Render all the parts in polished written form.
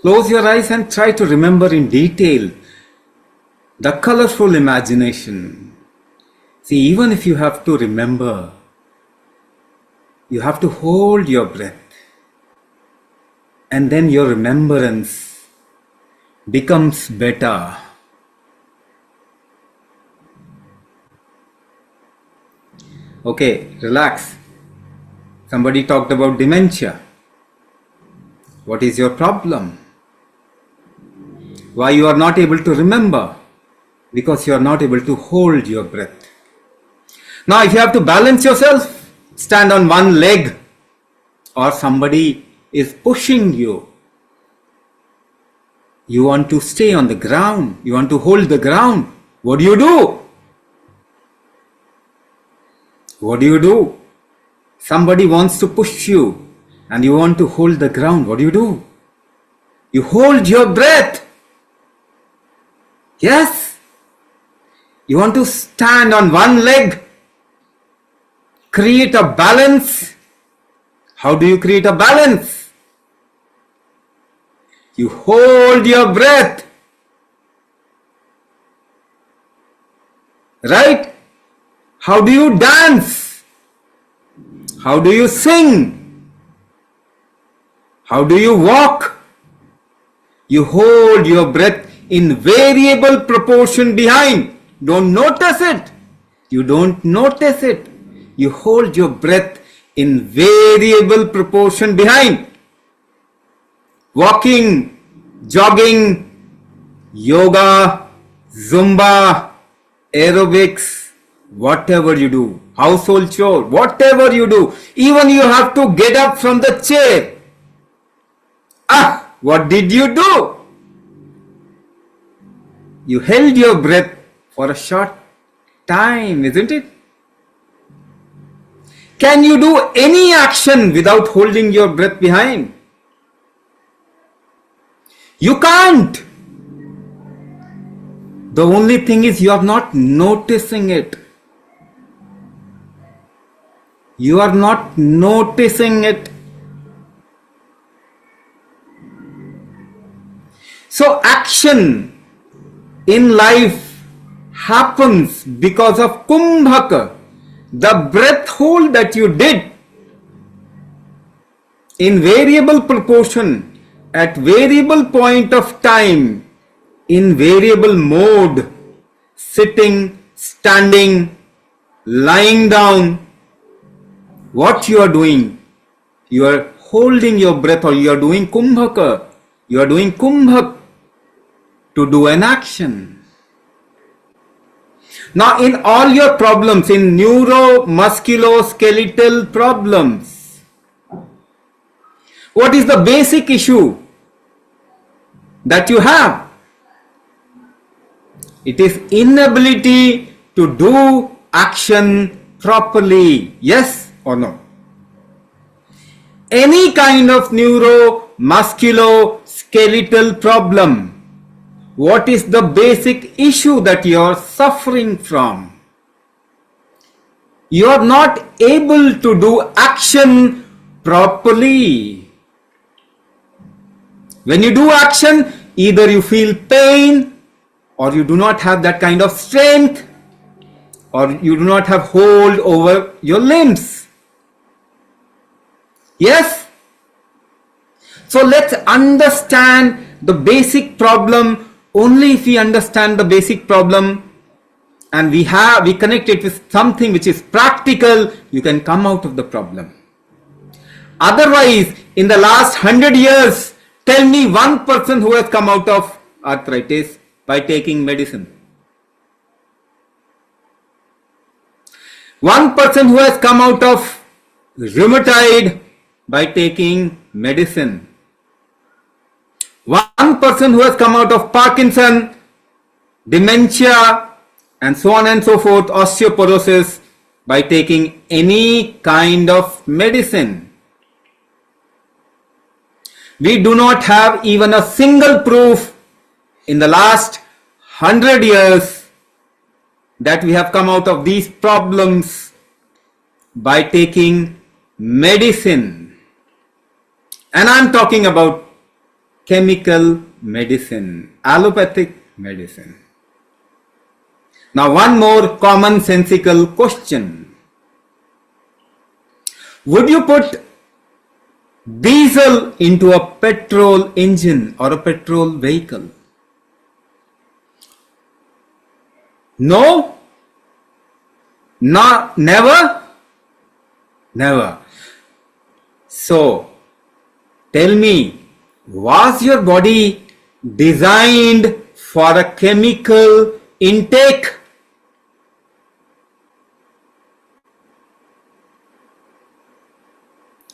Close your eyes and try to remember in detail the colorful imagination. See, even if you have to remember, you have to hold your breath. And then your remembrance becomes better. Okay, relax. Somebody talked about dementia. What is your problem? Why you are not able to remember? Because you are not able to hold your breath. Now, if you have to balance yourself, stand on one leg, or somebody is pushing you. You want to stay on the ground. You want to hold the ground. What do you do? What do you do? Somebody wants to push you and you want to hold the ground. What do you do? You hold your breath. Yes. You want to stand on one leg. Create a balance. How do you create a balance? You hold your breath. Right? How do you dance? How do you sing? How do you walk? You hold your breath in variable proportion behind. Don't notice it. You don't notice it. You hold your breath in variable proportion behind. Walking, jogging, yoga, Zumba, aerobics, whatever you do, household chore, whatever you do, even you have to get up from the chair. What did you do? You held your breath for a short time, isn't it? Can you do any action without holding your breath behind? You can't. The only thing is you are not noticing it. You are not noticing it. So action in life happens because of kumbhak, the breath hold that you did in variable proportion, at variable point of time, in variable mode, sitting, standing, lying down. What you are doing? You are holding your breath, or you are doing kumbhaka. You are doing kumbhak to do an action. Now, in all your problems, in neuro musculoskeletal problems, what is the basic issue that you have? It is inability to do action properly. Yes or no? Any kind of neuro musculoskeletal problem, what is the basic issue that you are suffering from? You are not able to do action properly. When you do action, either you feel pain, or you do not have that kind of strength, or you do not have hold over your limbs. Yes? So let's understand the basic problem. Only if we understand the basic problem and we connect it with something which is practical, you can come out of the problem. Otherwise, in the last 100 years, tell me one person who has come out of arthritis by taking medicine. One person who has come out of rheumatoid by taking medicine. One person who has come out of Parkinson, dementia, and so on and so forth, osteoporosis, by taking any kind of medicine. We do not have even a single proof in the last 100 years that we have come out of these problems by taking medicine. And I'm talking about chemical medicine, allopathic medicine. Now one more commonsensical question. Would you put diesel into a petrol engine or a petrol vehicle? No? No, never? Never. So, tell me, was your body designed for a chemical intake?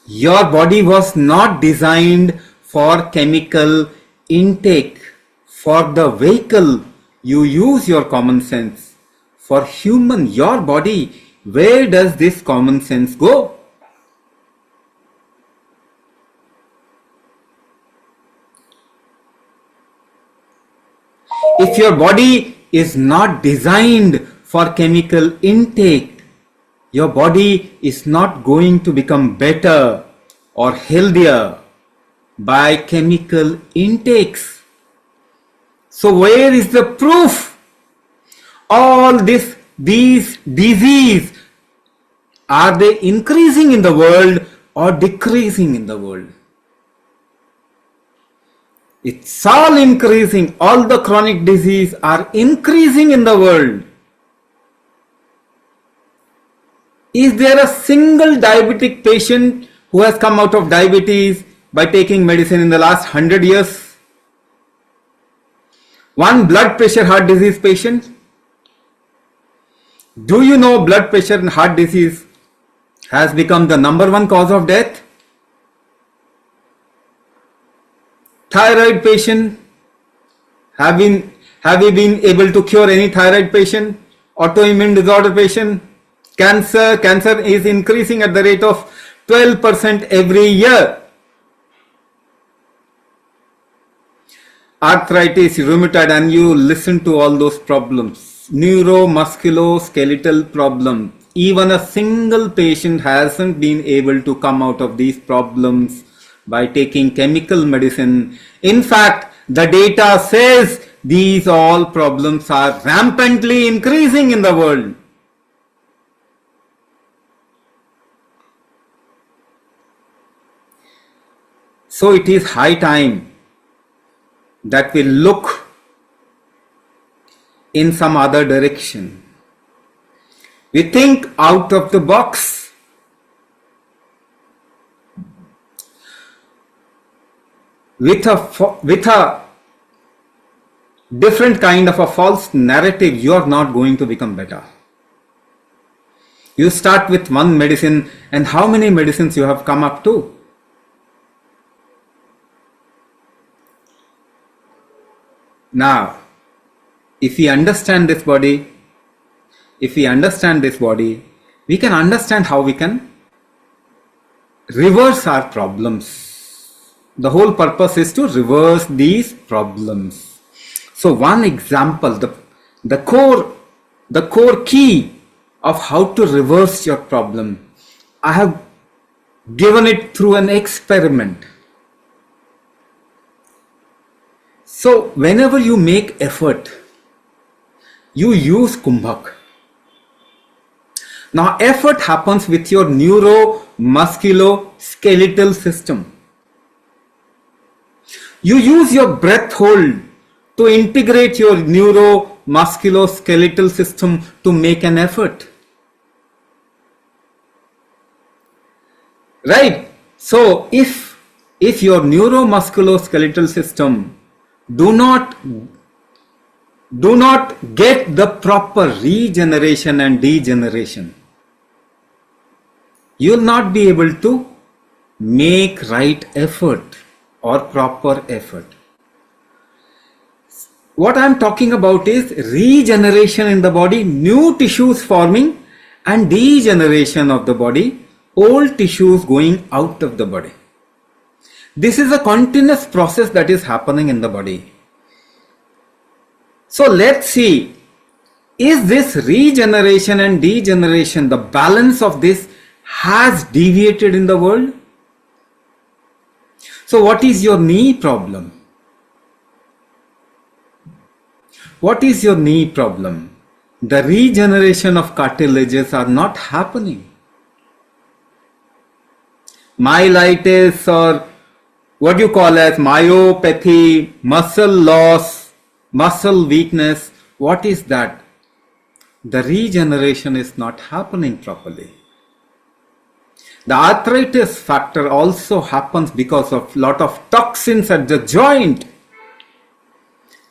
Your body was not designed for chemical intake. For the vehicle, you use your common sense. For human, your body, where does this common sense go? If your body is not designed for chemical intake, your body is not going to become better or healthier by chemical intakes. So where is the proof? All these diseases, are they increasing in the world or decreasing in the world? It's all increasing. All the chronic diseases are increasing in the world. Is there a single diabetic patient who has come out of diabetes by taking medicine in the last 100 years? One blood pressure heart disease patient? Do you know blood pressure and heart disease has become the number one cause of death? Thyroid patient? Have we been able to cure any thyroid patient? Autoimmune disorder patient? Cancer is increasing at the rate of 12% every year. Arthritis, rheumatoid, and you listen to all those problems. Neuro Musculoskeletal Problems. Even a single patient hasn't been able to come out of these problems by taking chemical medicine. In fact, the data says these all problems are rampantly increasing in the world. So it is high time that we look in some other direction. We think out of the box. With a different kind of a false narrative, you are not going to become better. You start with one medicine, and how many medicines you have come up to? Now, if we understand this body, we can understand how we can reverse our problems. The whole purpose is to reverse these problems. So one example, the core key of how to reverse your problem, I have given it through an experiment. So whenever you make effort, you use kumbhak. Now effort happens with your neuro musculoskeletal system. You use your breath hold to integrate your neuro musculoskeletal system to make an effort. Right? So if your neuro musculoskeletal system do not get the proper regeneration and degeneration, you will not be able to make right effort or proper effort. What I am talking about is regeneration in the body, new tissues forming, and degeneration of the body, old tissues going out of the body. This is a continuous process that is happening in the body. So let's see, is this regeneration and degeneration, the balance of this has deviated in the world? So what is your knee problem? What is your knee problem? The regeneration of cartilages are not happening. Myelitis, or what you call as myopathy, muscle loss, muscle weakness, what is that? The regeneration is not happening properly. The arthritis factor also happens because of lot of toxins at the joint.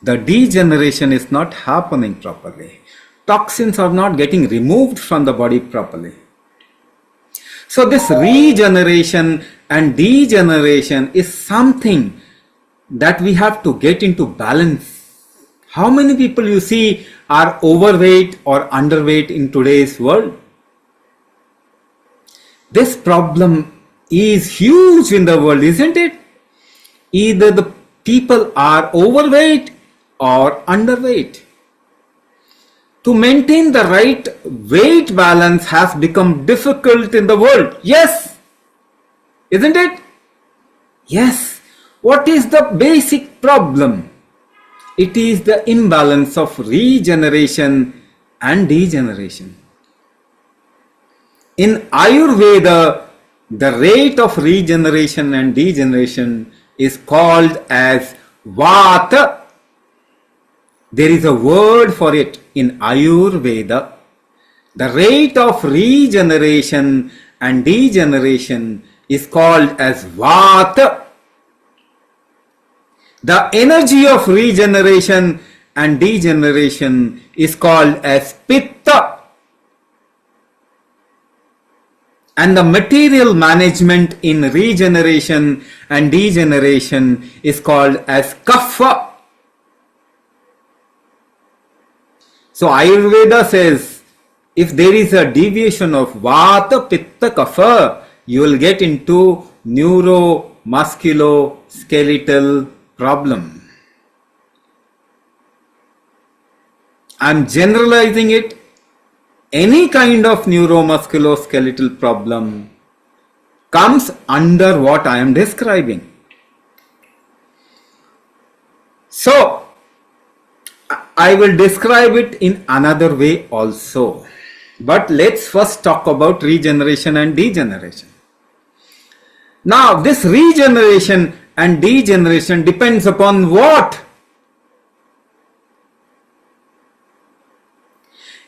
The degeneration is not happening properly. Toxins are not getting removed from the body properly. So this regeneration and degeneration is something that we have to get into balance. How many people you see are overweight or underweight in today's world? This problem is huge in the world, isn't it? Either the people are overweight or underweight. To maintain the right weight balance has become difficult in the world. Yes, isn't it? Yes. What is the basic problem? It is the imbalance of regeneration and degeneration. In Ayurveda, the rate of regeneration and degeneration is called as Vata. There is a word for it in Ayurveda. The rate of regeneration and degeneration is called as Vata. The energy of regeneration and degeneration is called as Pitta. And the material management in regeneration and degeneration is called as Kapha. So Ayurveda says, if there is a deviation of Vata, Pitta, Kapha, you will get into Neuro Musculoskeletal Problem. I am generalizing it. Any kind of neuromusculoskeletal problem comes under what I am describing. So, I will describe it in another way also. But let's first talk about regeneration and degeneration. Now, this regeneration and degeneration depends upon what?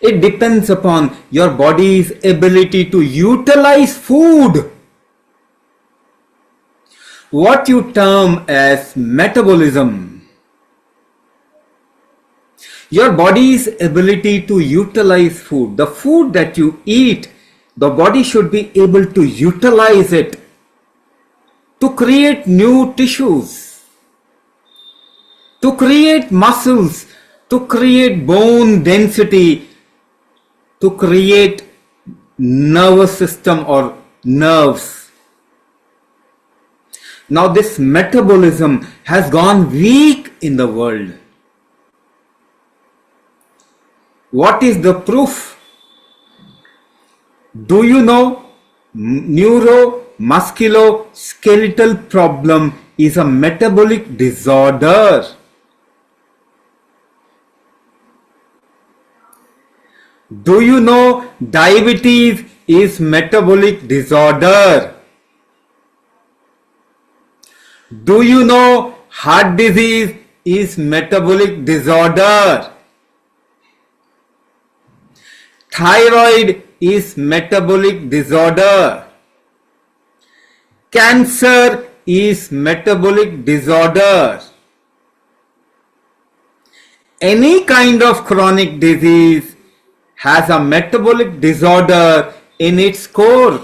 It depends upon your body's ability to utilize food. What you term as metabolism. Your body's ability to utilize food. The food that you eat, the body should be able to utilize it to create new tissues, to create muscles, to create bone density, to create nervous system or nerves. Now this metabolism has gone weak in the world. What is the proof? Do you know neuromusculoskeletal problem is a metabolic disorder? Do you know diabetes is metabolic disorder? Do you know heart disease is metabolic disorder? Thyroid is metabolic disorder. Cancer is metabolic disorder. Any kind of chronic disease has a metabolic disorder in its core.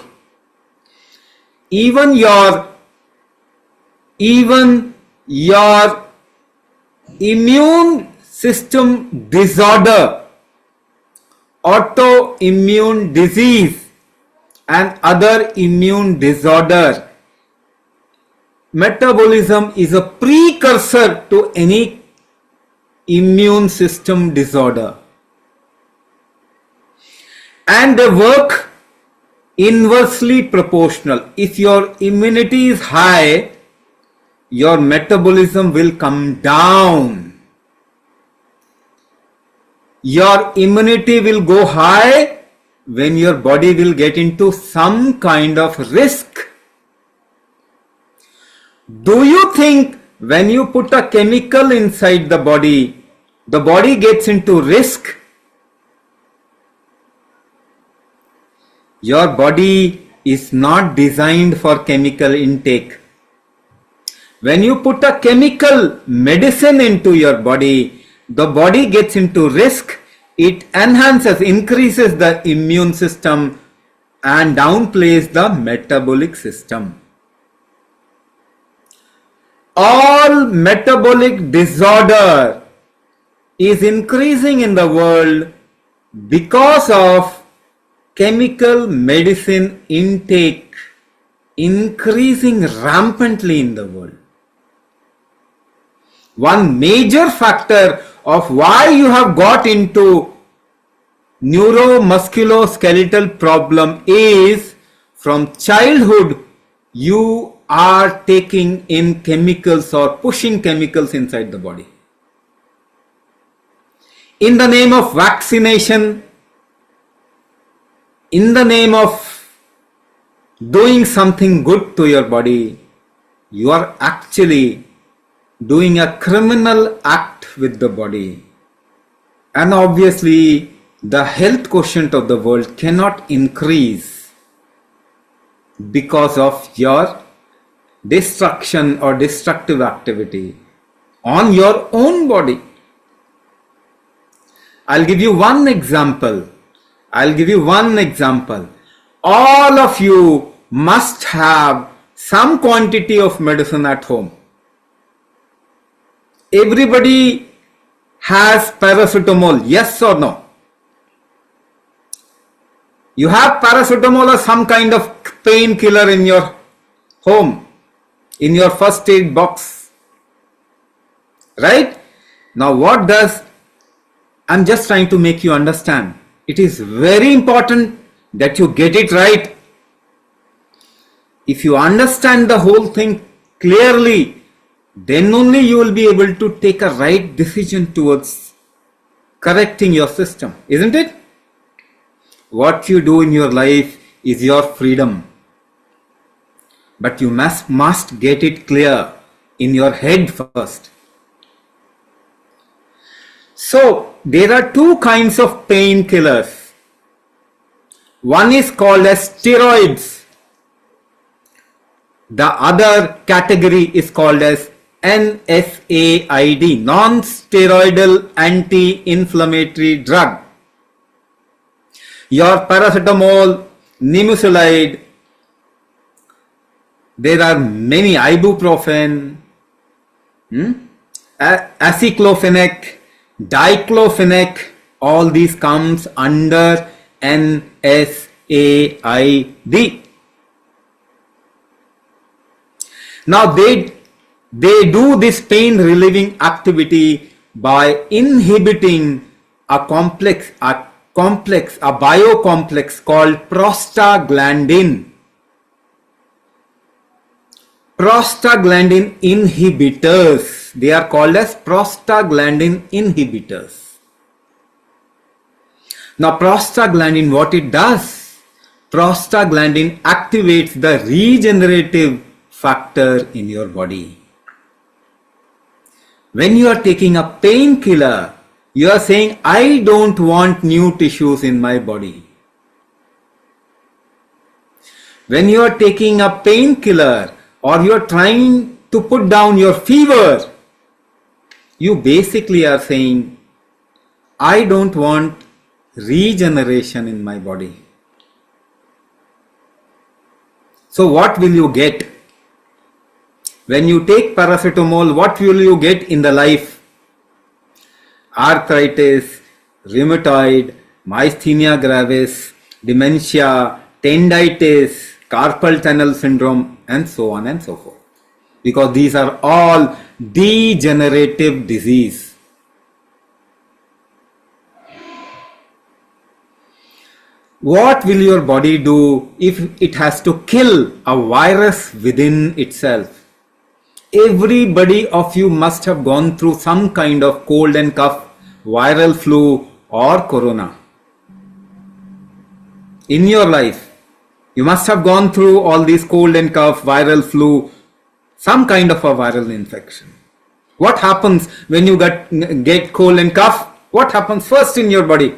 Even your immune system disorder, autoimmune disease and other immune disorder, metabolism is a precursor to any immune system disorder. And they work inversely proportional. If your immunity is high, your metabolism will come down. your immunity will go high when your body will get into some kind of risk. Do you think when you put a chemical inside the body gets into risk? Your body is not designed for chemical intake. When you put a chemical medicine into your body, the body gets into risk. It enhances, increases the immune system and downplays the metabolic system. All metabolic disorder is increasing in the world because of chemical medicine intake increasing rampantly in the world. One major factor of why you have got into neuro musculoskeletal problem is from childhood you are taking in chemicals or pushing chemicals inside the body. In the name of vaccination, in the name of doing something good to your body, you are actually doing a criminal act with the body. And obviously, the health quotient of the world cannot increase because of your destruction or destructive activity on your own body. I'll give you one example. All of you must have some quantity of medicine at home. Everybody has paracetamol, yes or no? You have paracetamol or some kind of painkiller in your home, in your first aid box, right? Now I'm just trying to make you understand. It is very important that you get it right. If you understand the whole thing clearly, then only you will be able to take a right decision towards correcting your system, isn't it? What you do in your life is your freedom. But you must get it clear in your head first. So, there are two kinds of painkillers. One is called as steroids. The other category is called as NSAID, non-steroidal anti-inflammatory drug. Your paracetamol, nimesulide, there are many, ibuprofen, aceclofenac, diclofenac, all these comes under NSAID. Now they do this pain relieving activity by inhibiting a biocomplex called prostaglandin. Prostaglandin inhibitors. They are called as prostaglandin inhibitors. Now prostaglandin, what it does? Prostaglandin activates the regenerative factor in your body. When you are taking a painkiller, you are saying, I don't want new tissues in my body. When you are taking a painkiller or you are trying to put down your fever, you basically are saying, I don't want regeneration in my body. So what will you get? When you take paracetamol, what will you get in the life? Arthritis, rheumatoid, myasthenia gravis, dementia, tendinitis, carpal tunnel syndrome, and so on and so forth. Because these are all degenerative disease. What will your body do if it has to kill a virus within itself? Everybody of you must have gone through some kind of cold and cough, viral flu, or corona in your life. You must have gone through all these cold and cough, viral flu, some kind of a viral infection. What happens when you get cold and cough? What happens first in your body?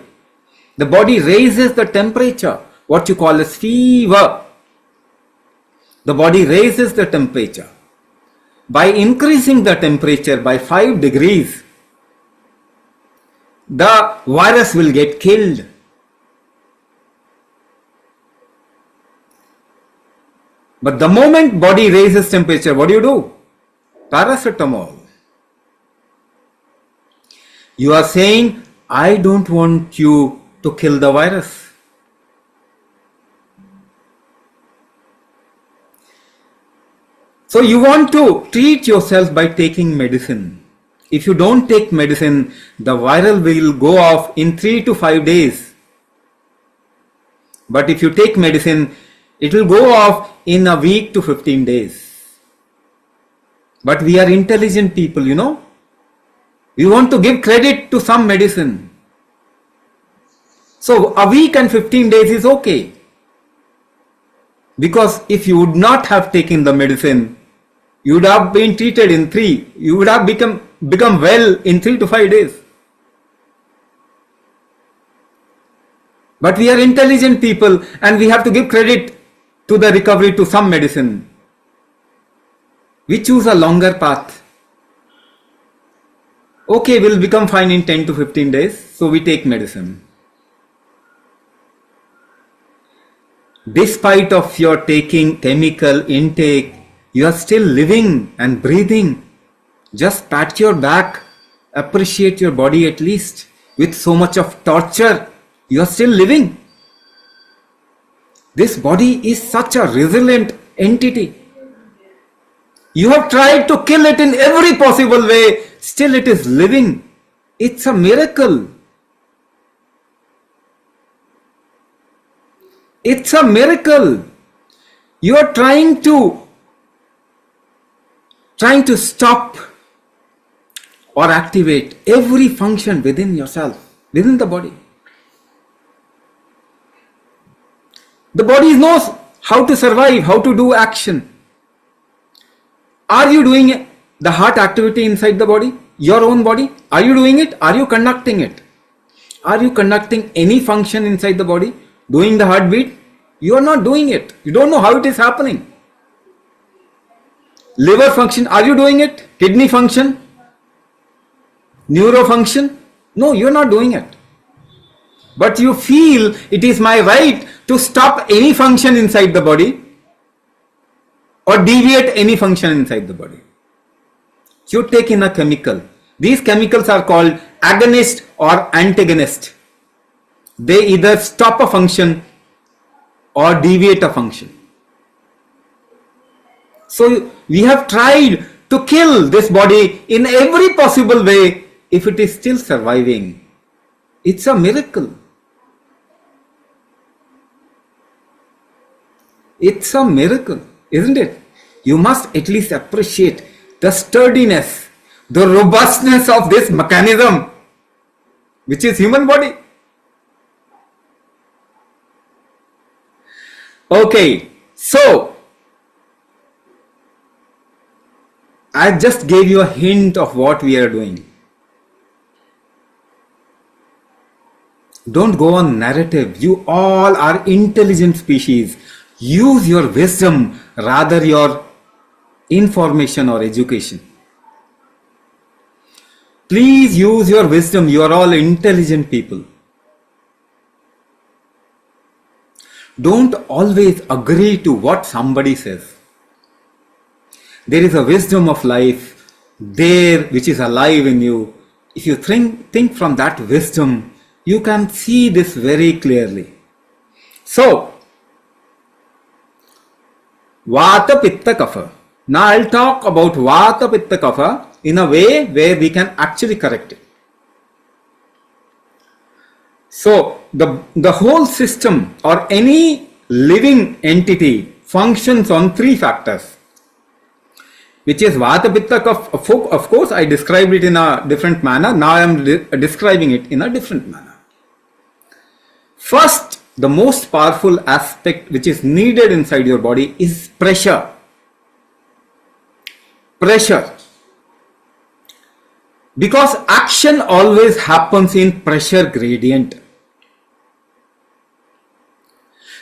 The body raises the temperature, what you call as fever. The body raises the temperature. By increasing the temperature by 5 degrees, the virus will get killed. But the moment body raises temperature, what do? Paracetamol. You are saying, I don't want you to kill the virus. So you want to treat yourself by taking medicine. If you don't take medicine, the viral will go off in 3 to 5 days. But if you take medicine, it will go off in a week to 15 days. But we are intelligent people, you know. We want to give credit to some medicine. So a week and 15 days is okay. Because if you would not have taken the medicine, you would have been treated in 3. You would have become well in 3 to 5 days. But we are intelligent people and we have to give credit to the recovery to some medicine. We choose a longer path. Okay, we'll become fine in 10 to 15 days, so we take medicine. Despite of your taking chemical intake, you are still living and breathing. Just pat your back, appreciate your body at least. With so much of torture, you are still living. This body is such a resilient entity. You have tried to kill it in every possible way, still it is living. It's a miracle. It's a miracle. You are trying to stop or activate every function within yourself, within the body. The body knows how to survive, how to do action. Are you doing the heart activity inside the body? Your own body? Are you doing it? Are you conducting it? Are you conducting any function inside the body? Doing the heartbeat? You are not doing it. You don't know how it is happening. Liver function, are you doing it? Kidney function? Neuro function? No, you are not doing it. But you feel it is my right to stop any function inside the body or deviate any function inside the body. You take in a chemical. These chemicals are called agonist or antagonist. They either stop a function or deviate a function. So we have tried to kill this body in every possible way. If it is still surviving, it's a miracle. It's a miracle, isn't it? You must at least appreciate the sturdiness, the robustness of this mechanism, which is human body. Okay, so I just gave you a hint of what we are doing. Don't go on narrative. You all are intelligent species. Use your wisdom rather your information or education. Please use your wisdom. You are all intelligent people. Don't always agree to what somebody says. There is a wisdom of life there which is alive in you. If you think from that wisdom, you can see this very clearly. So, Vata Pitta Kapha. Now I'll talk about Vata Pitta Kapha in a way where we can actually correct it. So, the whole system or any living entity functions on 3 factors, which is Vata Pitta Kapha. Of course, I described it in a different manner. Now I am describing it in a different manner. First, the most powerful aspect which is needed inside your body is pressure. Pressure. Because action always happens in pressure gradient.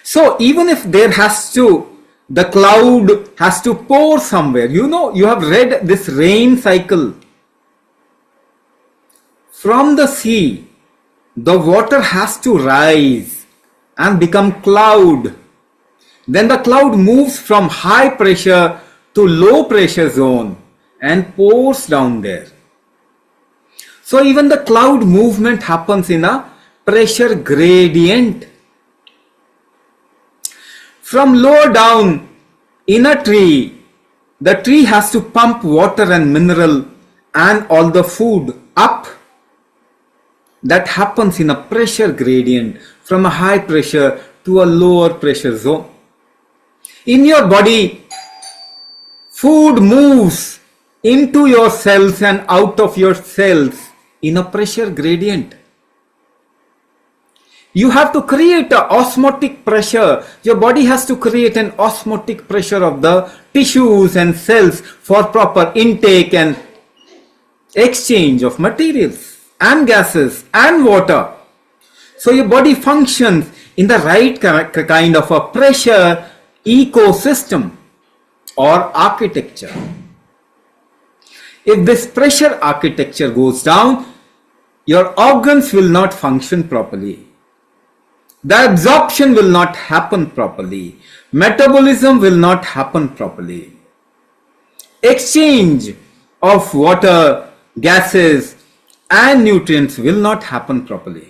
So even if the cloud has to pour somewhere, you have read this rain cycle. From the sea, the water has to rise and become cloud. Then the cloud moves from high pressure to low pressure zone and pours down there. So even the cloud movement happens in a pressure gradient. From lower down in a tree, the tree has to pump water and mineral and all the food up. That happens in a pressure gradient from a high pressure to a lower pressure zone. In your body, food moves into your cells and out of your cells in a pressure gradient. You have to create an osmotic pressure. Your body has to create an osmotic pressure of the tissues and cells for proper intake and exchange of materials and gases and water. So your body functions in the right kind of a pressure ecosystem or architecture. If this pressure architecture goes down, your organs will not function properly. The absorption will not happen properly. Metabolism will not happen properly. Exchange of water, gases, and nutrients will not happen properly.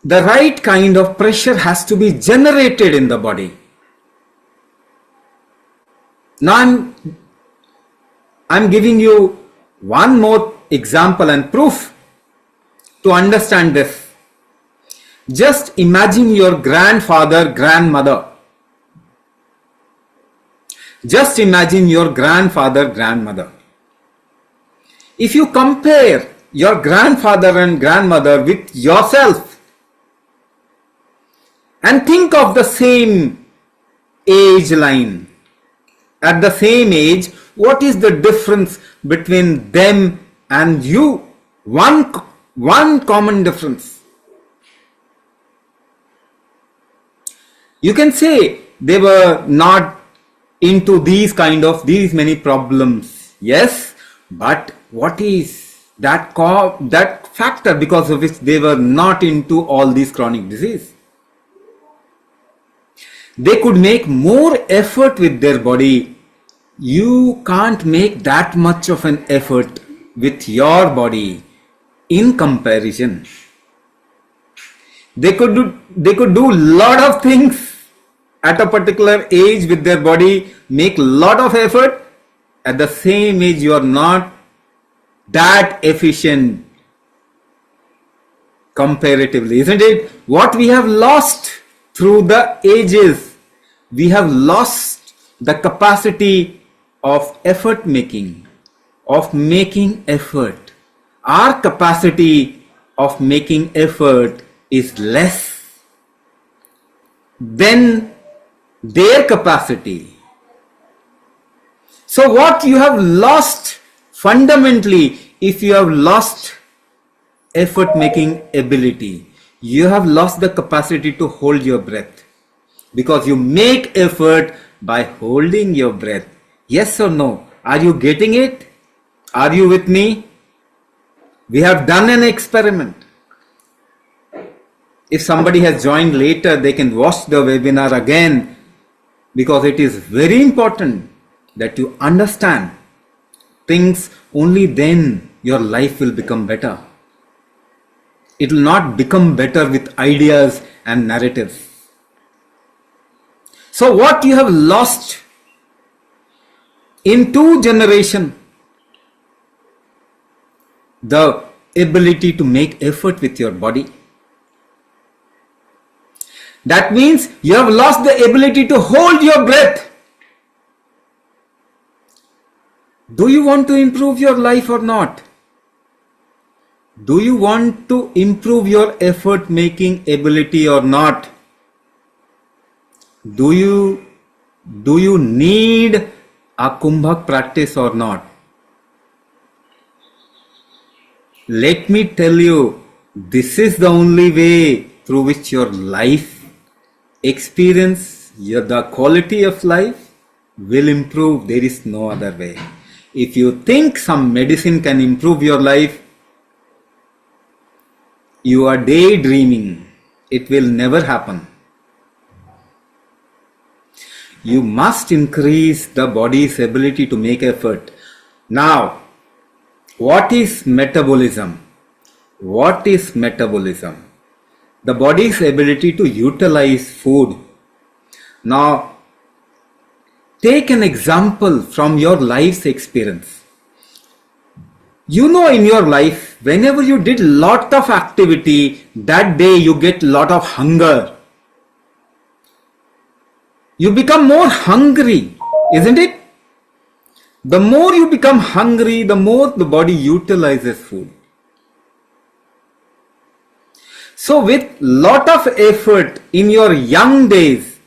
The right kind of pressure has to be generated in the body. Now I'm giving you one more example and proof to understand this. Just imagine your grandfather, grandmother. Just imagine your grandfather, grandmother. If you compare your grandfather and grandmother with yourself and think of the same age line, at the same age, what is the difference between them and you? One common difference. You can say they were not into these many problems. Yes, but what is that factor because of which they were not into all these chronic disease? They could make more effort with their body. You can't make that much of an effort with your body in comparison. They could do lot of things at a particular age with their body, make lot of effort. At the same age, you are not that efficient comparatively, isn't it? What we have lost through the ages, we have lost the capacity of effort making, of making effort. Our capacity of making effort is less than their capacity. So what you have lost fundamentally, if you have lost effort making ability, you have lost the capacity to hold your breath, because you make effort by holding your breath. Yes or no? Are you getting it? Are you with me? We have done an experiment. If somebody has joined later, they can watch the webinar again, because it is very important that you understand things. Only then your life will become better. It will not become better with ideas and narratives. So what you have lost in 2 generations, the ability to make effort with your body. That means you have lost the ability to hold your breath. Do you want to improve your life or not? Do you want to improve your effort making ability or not? Do you need a kumbhak practice or not? Let me tell you, this is the only way through which your life experience, the quality of life will improve. There is no other way. If you think some medicine can improve your life, you are daydreaming. It will never happen. You must increase the body's ability to make effort. Now, what is metabolism? What is metabolism? The body's ability to utilize food. Now, take an example from your life's experience. You know, in your life, whenever you did lot of activity, that day you get lot of hunger. You become more hungry, isn't it? The more you become hungry, the more the body utilizes food. So with lot of effort in your young days,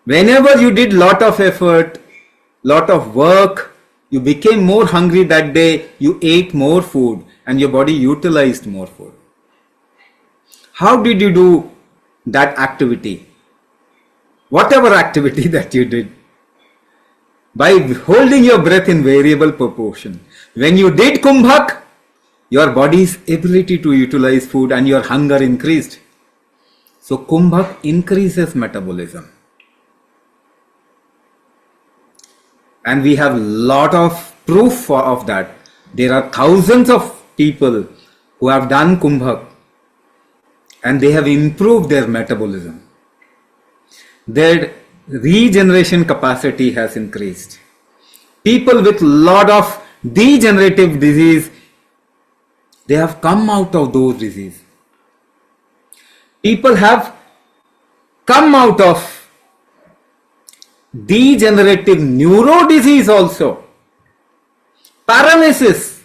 whenever you did lot of effort, lot of work, you became more hungry that day, you ate more food and your body utilized more food. How did you do that activity? Whatever activity that you did, by holding your breath in variable proportion. When you did kumbhak, your body's ability to utilize food and your hunger increased. So kumbhak increases metabolism. And we have lot of proof of that. There are thousands of people who have done kumbhak and they have improved their metabolism. Their regeneration capacity has increased. People with lot of degenerative disease, they have come out of those diseases. People have come out of degenerative neuro disease also. Paralysis.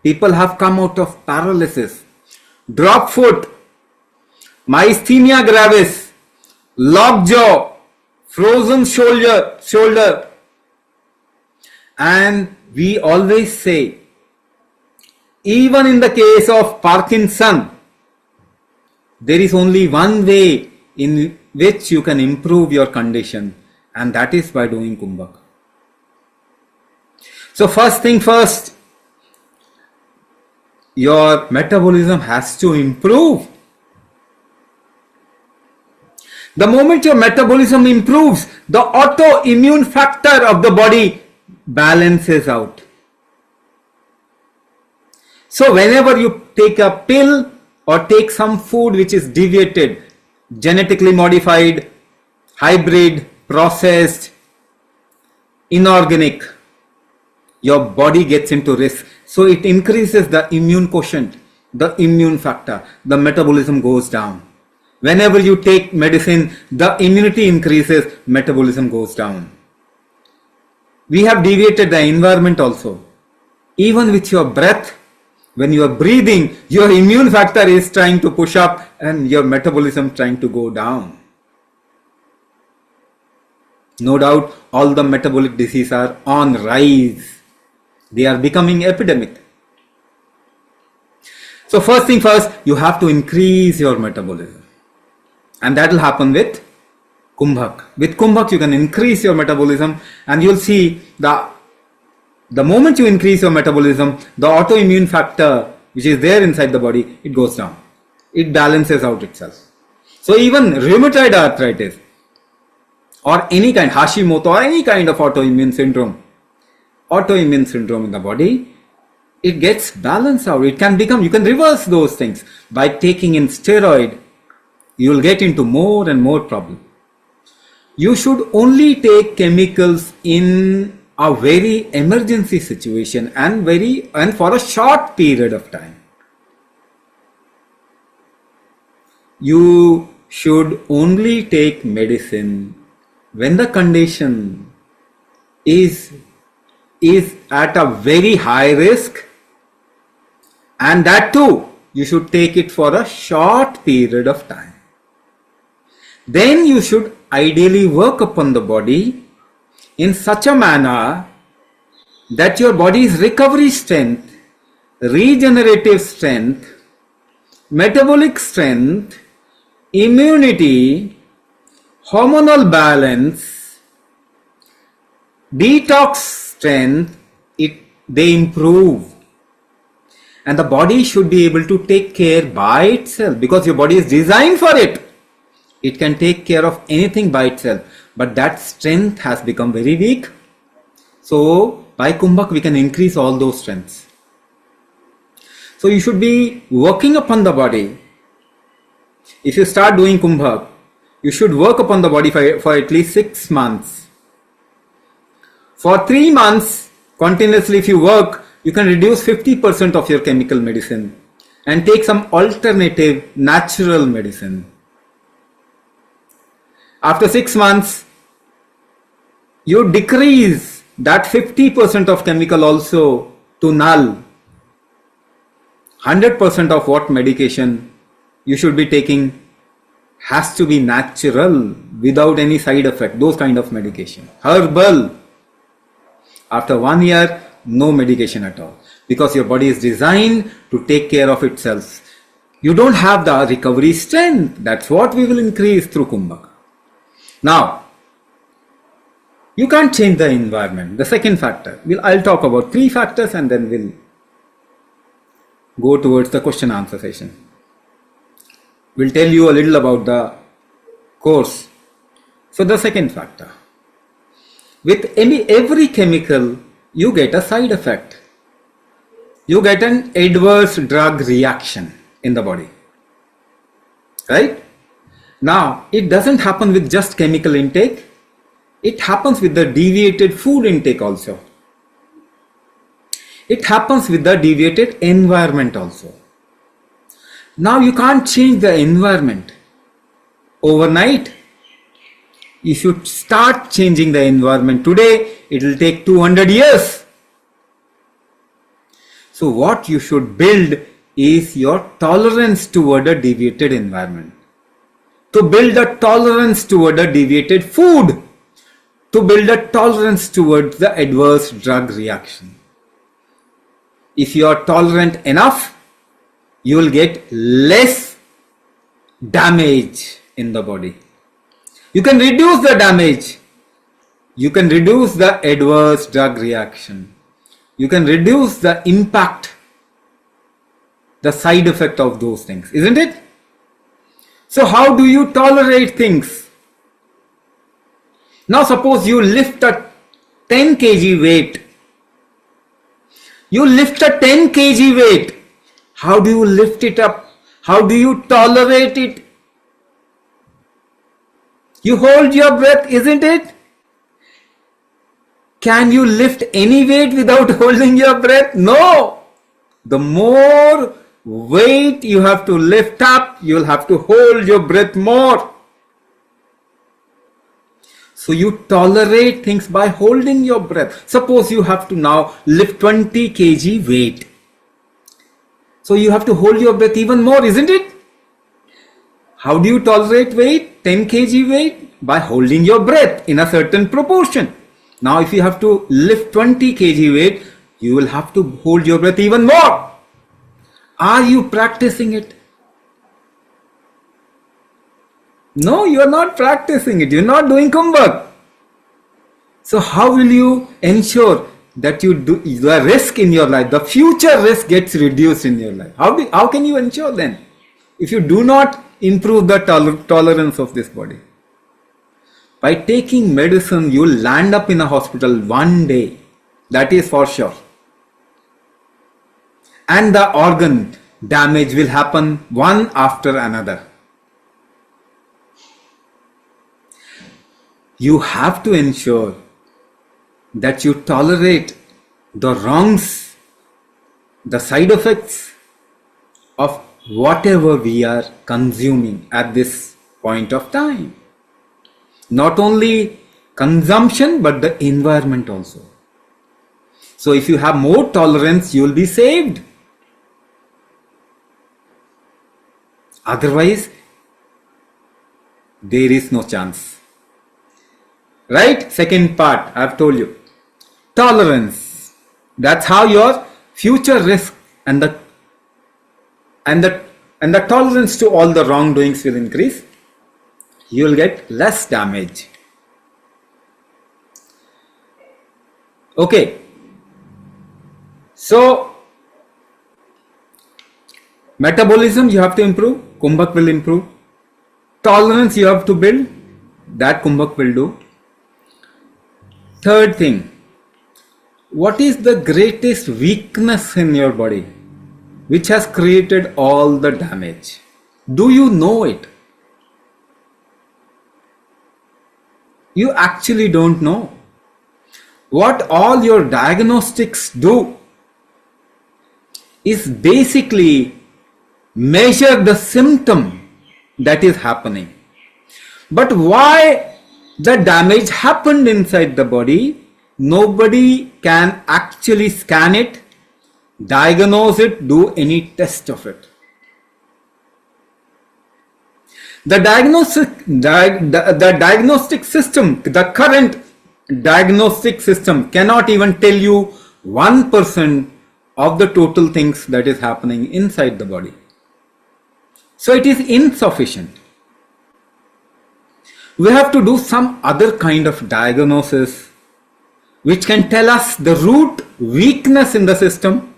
People have come out of paralysis. Drop foot, myasthenia gravis, lockjaw, frozen shoulder. And we always say, even in the case of Parkinson, there is only one way in which you can improve your condition, and that is by doing kumbhak. So first thing first, your metabolism has to improve. The moment your metabolism improves, the autoimmune factor of the body balances out. So whenever you take a pill or take some food which is deviated, genetically modified, hybrid, processed, inorganic, your body gets into risk. So it increases the immune quotient, the immune factor, the metabolism goes down. Whenever you take medicine, the immunity increases, metabolism goes down. We have deviated the environment also. Even with your breath, when you are breathing, your immune factor is trying to push up and your metabolism trying to go down. No doubt, all the metabolic diseases are on rise. They are becoming epidemic. So first thing first, you have to increase your metabolism. And that will happen with kumbhak. With kumbhak, you can increase your metabolism, and you'll see the moment you increase your metabolism, the autoimmune factor which is there inside the body, it goes down. It balances out itself. So even rheumatoid arthritis or any kind, Hashimoto or any kind of autoimmune syndrome in the body, it gets balanced out. It can become, you can reverse those things by taking in steroid. You will get into more and more problem. You should only take chemicals in a very emergency situation and for a short period of time. You should only take medicine when the condition is at a very high risk And that too, you should take it for a short period of time. Then you should ideally work upon the body in such a manner that your body's recovery strength, regenerative strength, metabolic strength, immunity, hormonal balance, detox strength, they improve. And the body should be able to take care by itself, because your body is designed for it. It can take care of anything by itself, but that strength has become very weak. So by kumbhak we can increase all those strengths. So you should be working upon the body. If you start doing kumbhak, you should work upon the body for at least 6 months. For 3 months continuously, if you work, you can reduce 50% of your chemical medicine and take some alternative natural medicine. After 6 months, you decrease that 50% of chemical also to null. 100% of what medication you should be taking has to be natural, without any side effect, those kind of medication. Herbal. After 1 year, no medication at all, because your body is designed to take care of itself. You don't have the recovery strength. That's what we will increase through kumbhak. Now, you can't change the environment. The second factor. I'll talk about 3 factors and then we'll go towards the question answer session. We'll tell you a little about the course. So the second factor. With every chemical, you get a side effect. You get an adverse drug reaction in the body. Right? Now, it doesn't happen with just chemical intake. It happens with the deviated food intake also. It happens with the deviated environment also. Now, you can't change the environment overnight. You should start changing the environment today. It will take 200 years. So what you should build is your tolerance toward a deviated environment. To build a tolerance toward a deviated food. To build a tolerance towards the adverse drug reaction. If you are tolerant enough, you will get less damage in the body. You can reduce the damage. You can reduce the adverse drug reaction. You can reduce the impact, the side effect of those things, isn't it? So how do you tolerate things? Now suppose you lift a 10 kg weight. You lift a 10 kg weight. How do you lift it up? How do you tolerate it? You hold your breath, isn't it? Can you lift any weight without holding your breath? No. The more weight you have to lift up, you'll have to hold your breath more. So you tolerate things by holding your breath. Suppose you have to now lift 20 kg weight. So you have to hold your breath even more, isn't it? How do you tolerate weight? 10 kg weight? By holding your breath in a certain proportion. Now if you have to lift 20 kg weight, you will have to hold your breath even more. Are you practicing it? No, you are not practicing it. You are not doing kumbhak. So how will you ensure that you do the risk in your life, the future risk gets reduced in your life? How can you ensure then? If you do not improve the tolerance of this body. By taking medicine, you will land up in a hospital one day. That is for sure. And the organ damage will happen one after another. You have to ensure that you tolerate the wrongs, the side effects of whatever we are consuming at this point of time. Not only consumption, but the environment also. So if you have more tolerance, you will be saved. Otherwise, there is no chance. Right? Second part, I have told you. Tolerance. That's how your future risk and the tolerance to all the wrongdoings will increase. You will get less damage. Okay. So, metabolism you have to improve. Kumbhak will improve. Tolerance you have to build. That kumbhak will do. Third thing. What is the greatest weakness in your body which has created all the damage? Do you know it? You actually don't know. What all your diagnostics do is basically measure the symptom that is happening. But why the damage happened inside the body, nobody can actually scan it, diagnose it, do any test of it. The diagnostic system, the current diagnostic system cannot even tell you 1% of the total things that is happening inside the body. So it is insufficient. We have to do some other kind of diagnosis which can tell us the root weakness in the system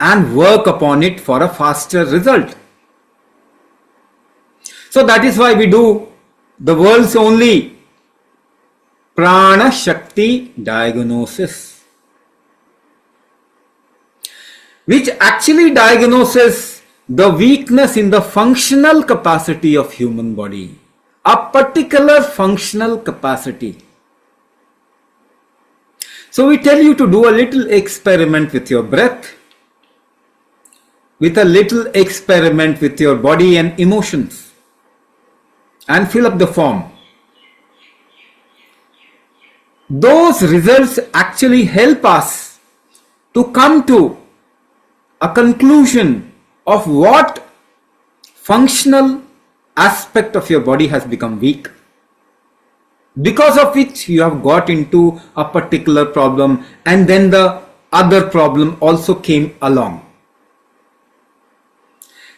and work upon it for a faster result. So that is why we do the world's only Prana Shakti diagnosis, which actually diagnoses the weakness in the functional capacity of human body, a particular functional capacity. So we tell you to do a little experiment with your breath, with a little experiment with your body and emotions, and fill up the form. Those results actually help us to come to a conclusion of what functional aspect of your body has become weak, because of which you have got into a particular problem, and then the other problem also came along.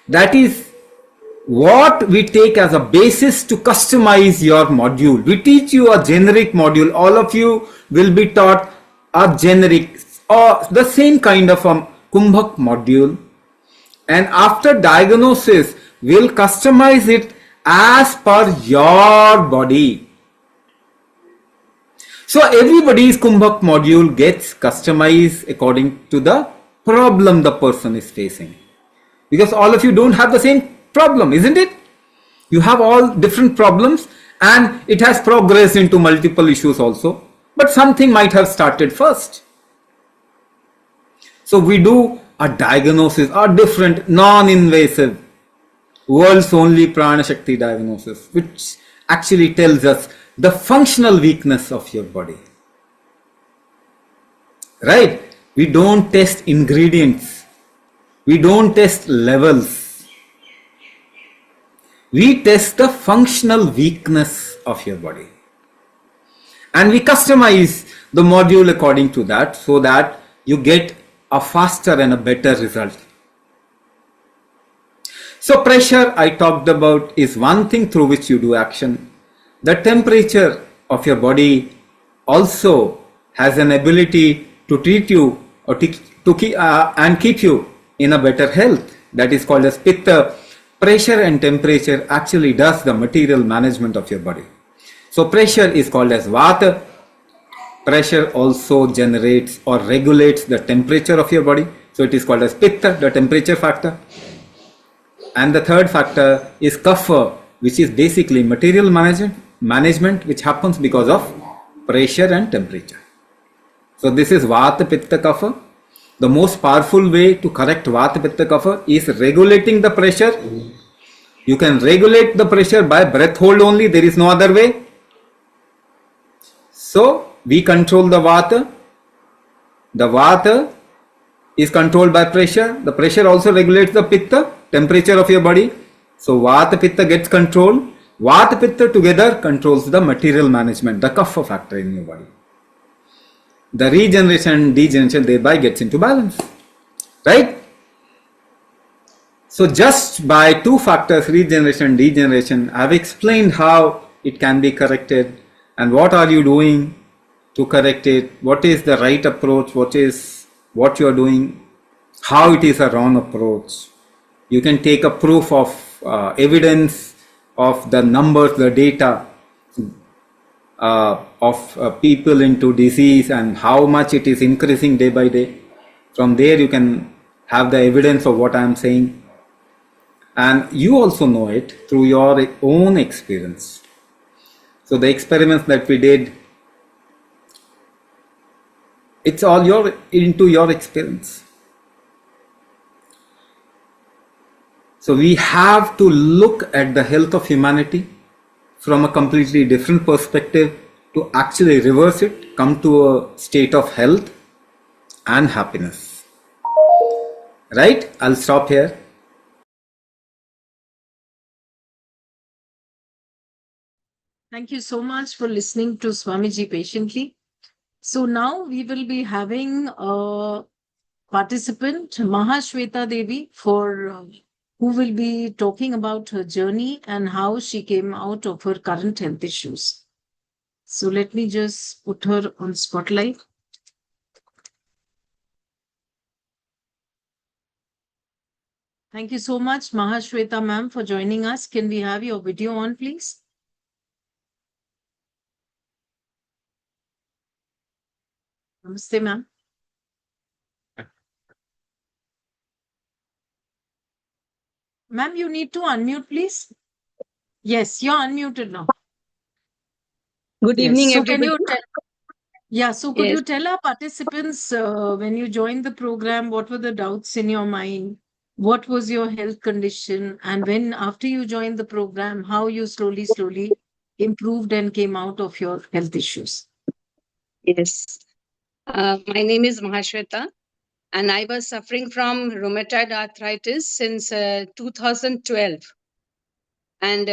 That is what we take as a basis to customize your module. We teach you a generic module. All of you will be taught a generic or the same kind of a kumbhak module, and after diagnosis we'll customize it as per your body. So everybody's kumbhak module gets customized according to the problem the person is facing, because all of you don't have the same problem, isn't it? You have all different problems, and it has progressed into multiple issues also, but something might have started first. So we do a diagnosis, a different non-invasive world's only Prana Shakti diagnosis, which actually tells us the functional weakness of your body. Right? We don't test ingredients. We don't test levels. We test the functional weakness of your body. And we customize the module according to that, so that you get a faster and a better result. So pressure I talked about is one thing through which you do action. The temperature of your body also has an ability to treat you or and keep you in a better health. That is called as Pitta. Pressure and temperature actually does the material management of your body. So pressure is called as Vata. Pressure also generates or regulates the temperature of your body. So it is called as Pitta, the temperature factor. And the third factor is Kapha, which is basically material management, which happens because of pressure and temperature. So this is Vata, Pitta, Kapha. The most powerful way to correct Vata, Pitta, Kapha is regulating the pressure. You can regulate the pressure by breath hold only. There is no other way. So we control the Vata. The Vata is controlled by pressure. The pressure also regulates the Pitta, temperature of your body. So Vata Pitta gets controlled. Vata Pitta together controls the material management, the kapha factor in your body. The regeneration, degeneration thereby gets into balance. Right? So just by two factors, regeneration and degeneration, I have explained how it can be corrected and what are you doing to correct it, what is the right approach, what you are doing, how it is a wrong approach. You can take a proof of evidence of the numbers, the data of people into disease and how much it is increasing day by day. From there you can have the evidence of what I am saying, and you also know it through your own experience. So the experiments that we did, it's all into your experience. So we have to look at the health of humanity from a completely different perspective to actually reverse it, come to a state of health and happiness. Right? I'll stop here. Thank you so much for listening to Swamiji patiently. So now we will be having a participant, Mahashweta Devi, who will be talking about her journey and how she came out of her current health issues. So let me just put her on spotlight. Thank you so much, Mahashweta ma'am, for joining us. Can we have your video on, please? Namaste, ma'am. Ma'am, you need to unmute, please. Yes, you're unmuted now. Good Yes. evening, So everybody. could you tell our participants when you joined the program, what were the doubts in your mind? What was your health condition? And when, after you joined the program, how you slowly improved and came out of your health issues? Yes. My name is Mahashweta, and I was suffering from rheumatoid arthritis since 2012. And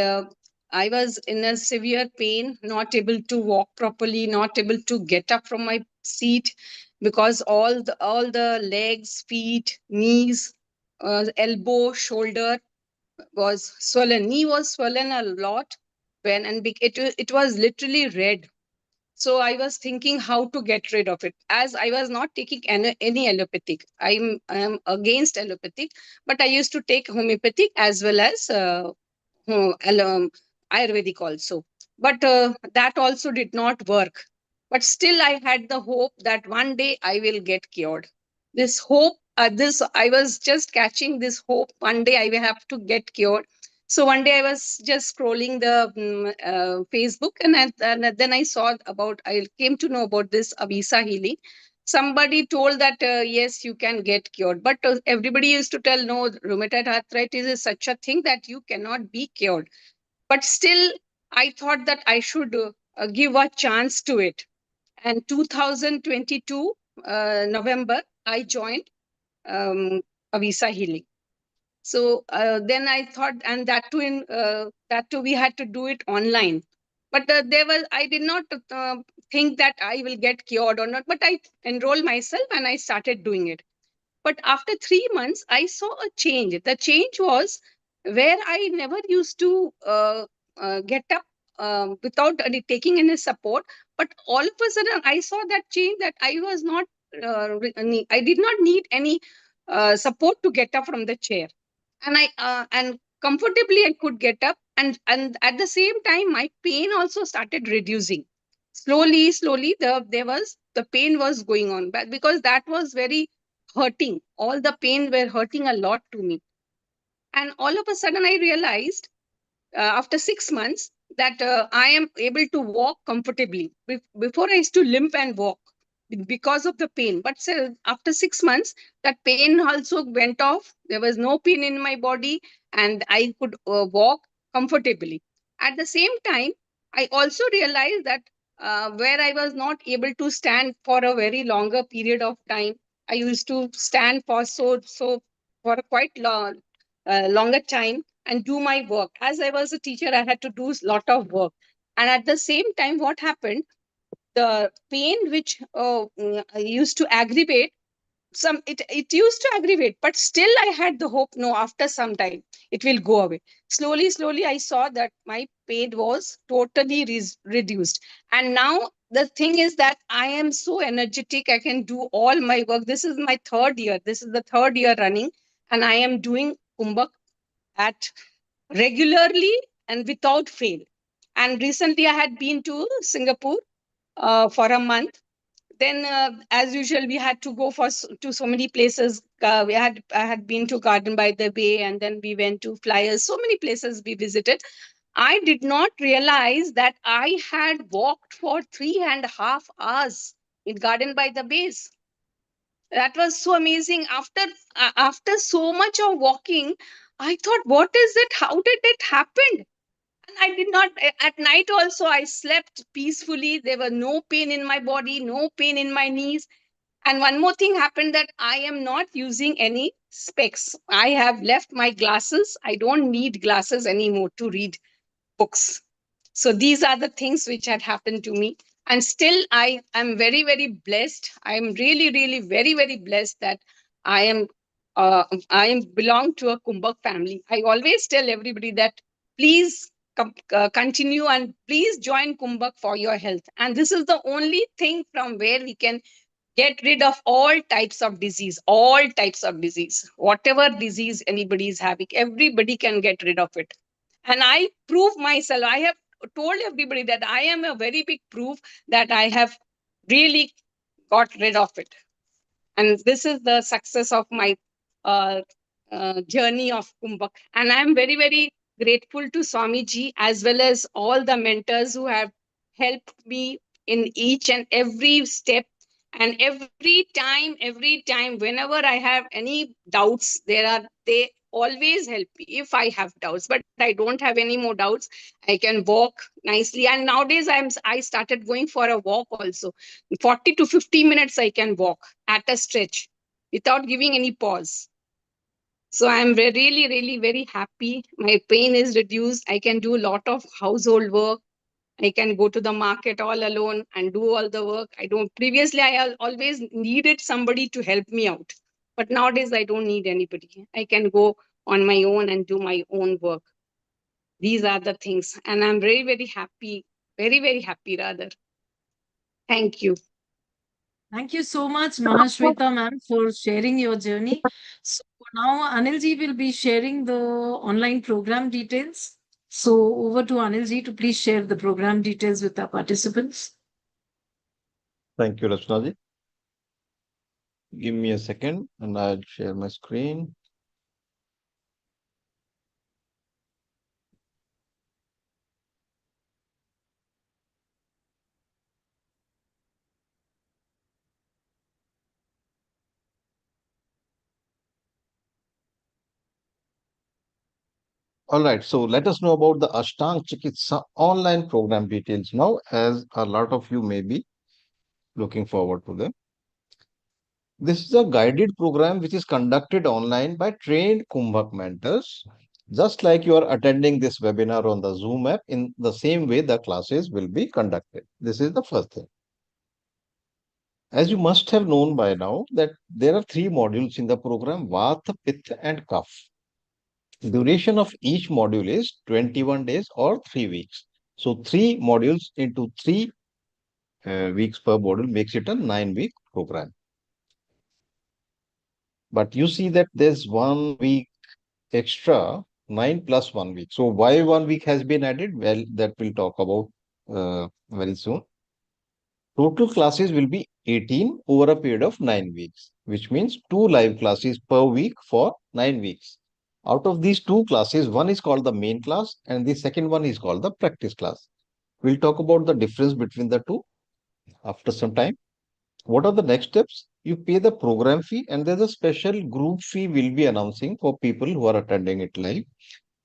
I was in a severe pain, not able to walk properly, not able to get up from my seat because all the legs, feet, knees, elbow, shoulder was swollen. Knee was swollen a lot it was literally red. So I was thinking how to get rid of it, as I was not taking any allopathic. I'm against allopathic, but I used to take homeopathic as well as Ayurvedic also. But that also did not work. But still, I had the hope that one day I will get cured. This hope, this I was just catching this hope. One day I will have to get cured. So one day I was just scrolling the Facebook, and then I came to know about this Avisa healing. Somebody told that yes, you can get cured, but everybody used to tell no, rheumatoid arthritis is such a thing that you cannot be cured. But still, I thought that I should give a chance to it. And 2022 November, I joined Avisa healing. So then I thought, and that too we had to do it online. But I did not think that I will get cured or not. But I enrolled myself and I started doing it. But after 3 months, I saw a change. The change was where I never used to get up without taking any support. But all of a sudden, I saw that change, that I was not, I did not need any support to get up from the chair. And comfortably I could get up. And at the same time, my pain also started reducing. Slowly, the pain was going on, but because that was very hurting. All the pain were hurting a lot to me. And all of a sudden, I realized after 6 months that I am able to walk comfortably. Before, I used to limp and walk because of the pain. But still, after 6 months, that pain also went off. There was no pain in my body, and I could walk comfortably. At the same time, I also realized that where I was not able to stand for a very longer period of time, I used to stand for so for a quite long, longer time. and do my work. As I was a teacher, I had to do a lot of work. And at the same time, what happened? The pain which used to aggravate, it used to aggravate, but still I had the hope, no, after some time it will go away. Slowly I saw that my pain was totally reduced. And now the thing is that I am so energetic, I can do all my work. This is my third year, this is the third year running, and I am doing kumbhak at regularly and without fail. And recently I had been to Singapore for a month. Then as usual we had to go to so many places. I had been to Garden by the Bay, and then we went to Flyers. So many places we visited. I did not realize that I had walked for 3.5 hours in Garden by the Bays. That was so amazing. After so much of walking, I thought, what is it, how did it happen? And I did not, at night also, I slept peacefully. There was no pain in my body, no pain in my knees. And one more thing happened, that I am not using any specs. I have left my glasses. I don't need glasses anymore to read books. So these are the things which had happened to me. And still I am very, very blessed. I am really, really very, very blessed that I am belong to a Kumbhak family. I always tell everybody that please continue and please join Kumbhak for your health. And this is the only thing from where we can get rid of all types of disease, whatever disease anybody is having, everybody can get rid of it. And I prove myself, I have told everybody that I am a very big proof that I have really got rid of it. And this is the success of my uh, journey of Kumbhak. And I'm very, very grateful to Swamiji as well as all the mentors who have helped me in each and every step. And every time, whenever I have any doubts, they always help me if I have doubts. But I don't have any more doubts. I can walk nicely. And nowadays I started going for a walk also. 40 to 50 minutes I can walk at a stretch without giving any pause. So I'm really, really very happy. My pain is reduced. I can do a lot of household work. I can go to the market all alone and do all the work. I don't, previously I always needed somebody to help me out. But nowadays I don't need anybody. I can go on my own and do my own work. These are the things. And I'm very, very happy, very, very happy rather. Thank you. Thank you so much, Mahashweta ma'am, for sharing your journey. So now Anilji will be sharing the online program details. So over to Anilji to please share the program details with our participants. Thank you, Rachnaji. Give me a second and I'll share my screen. All right, so let us know about the Ashtaang Chikitsa online program details now, as a lot of you may be looking forward to them. This is a guided program which is conducted online by trained kumbhak mentors. Just like you are attending this webinar on the Zoom app, in the same way the classes will be conducted. This is the first thing. As you must have known by now that there are 3 modules in the program: Vata, Pitta and Kapha. Duration of each module is 21 days or 3 weeks. So 3 modules into 3 weeks per module makes it a 9-week program. But you see that there's 1 week extra, 9 plus 1 week. So why 1 week has been added? Well, that we'll talk about very soon. Total classes will be 18 over a period of 9 weeks, which means 2 live classes per week for 9 weeks. Out of these 2 classes, one is called the main class and the second one is called the practice class. We'll talk about the difference between the two after some time. What are the next steps? You pay the program fee and there's a special group fee we'll be announcing for people who are attending it live.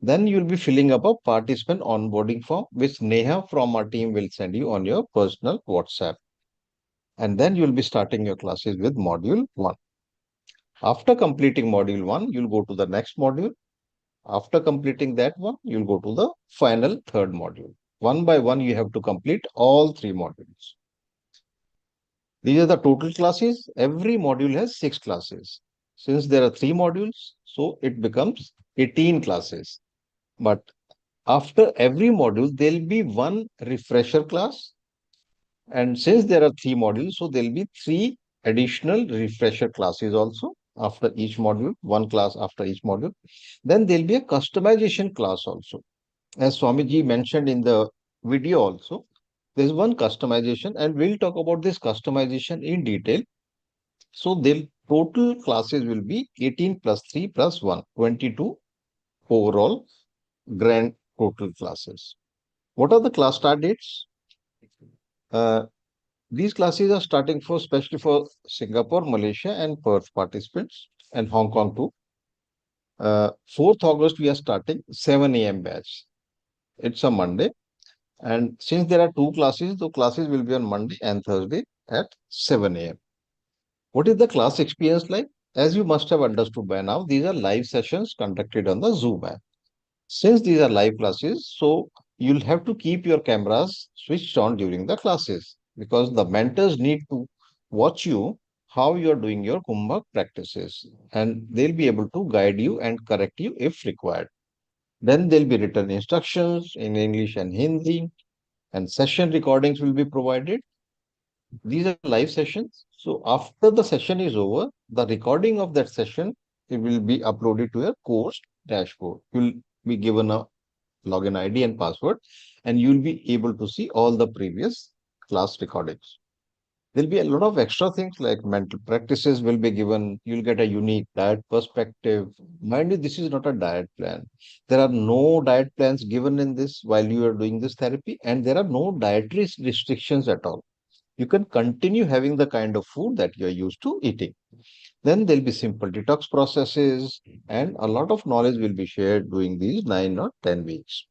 Then you'll be filling up a participant onboarding form, which Neha from our team will send you on your personal WhatsApp. And then you'll be starting your classes with module 1. After completing module 1, you'll go to the next module. After completing that one, you'll go to the final third module. One by one, you have to complete all 3 modules. These are the total classes. Every module has 6 classes. Since there are 3 modules, so it becomes 18 classes. But after every module, there'll be one refresher class. And since there are 3 modules, so there'll be 3 additional refresher classes also after each module, one class after each module. Then there'll be a customization class also. As Swamiji mentioned in the video also, there's one customization, and we'll talk about this customization in detail. So the total classes will be 18 plus 3 plus 1, 22 overall grand total classes. What are the class start dates? These classes are starting for especially for Singapore, Malaysia, and Perth participants, and Hong Kong too. 4th August, we are starting 7 a.m. batch. It's a Monday. And since there are 2 classes, the classes will be on Monday and Thursday at 7 a.m. What is the class experience like? As you must have understood by now, these are live sessions conducted on the Zoom app. Since these are live classes, so you'll have to keep your cameras switched on during the classes because the mentors need to watch you how you're doing your kumbhak practices, and they'll be able to guide you and correct you if required. Then there'll be written instructions in English and Hindi, and session recordings will be provided. These are live sessions. So after the session is over, the recording of that session, it will be uploaded to your course dashboard. You'll be given a login ID and password, and you'll be able to see all the previous class recordings. There'll be a lot of extra things like mental practices will be given. You'll get a unique diet perspective. Mind you, this is not a diet plan. There are no diet plans given in this while you are doing this therapy, and there are no dietary restrictions at all. You can continue having the kind of food that you're used to eating. Then there'll be simple detox processes, and a lot of knowledge will be shared during these 9 or 10 weeks.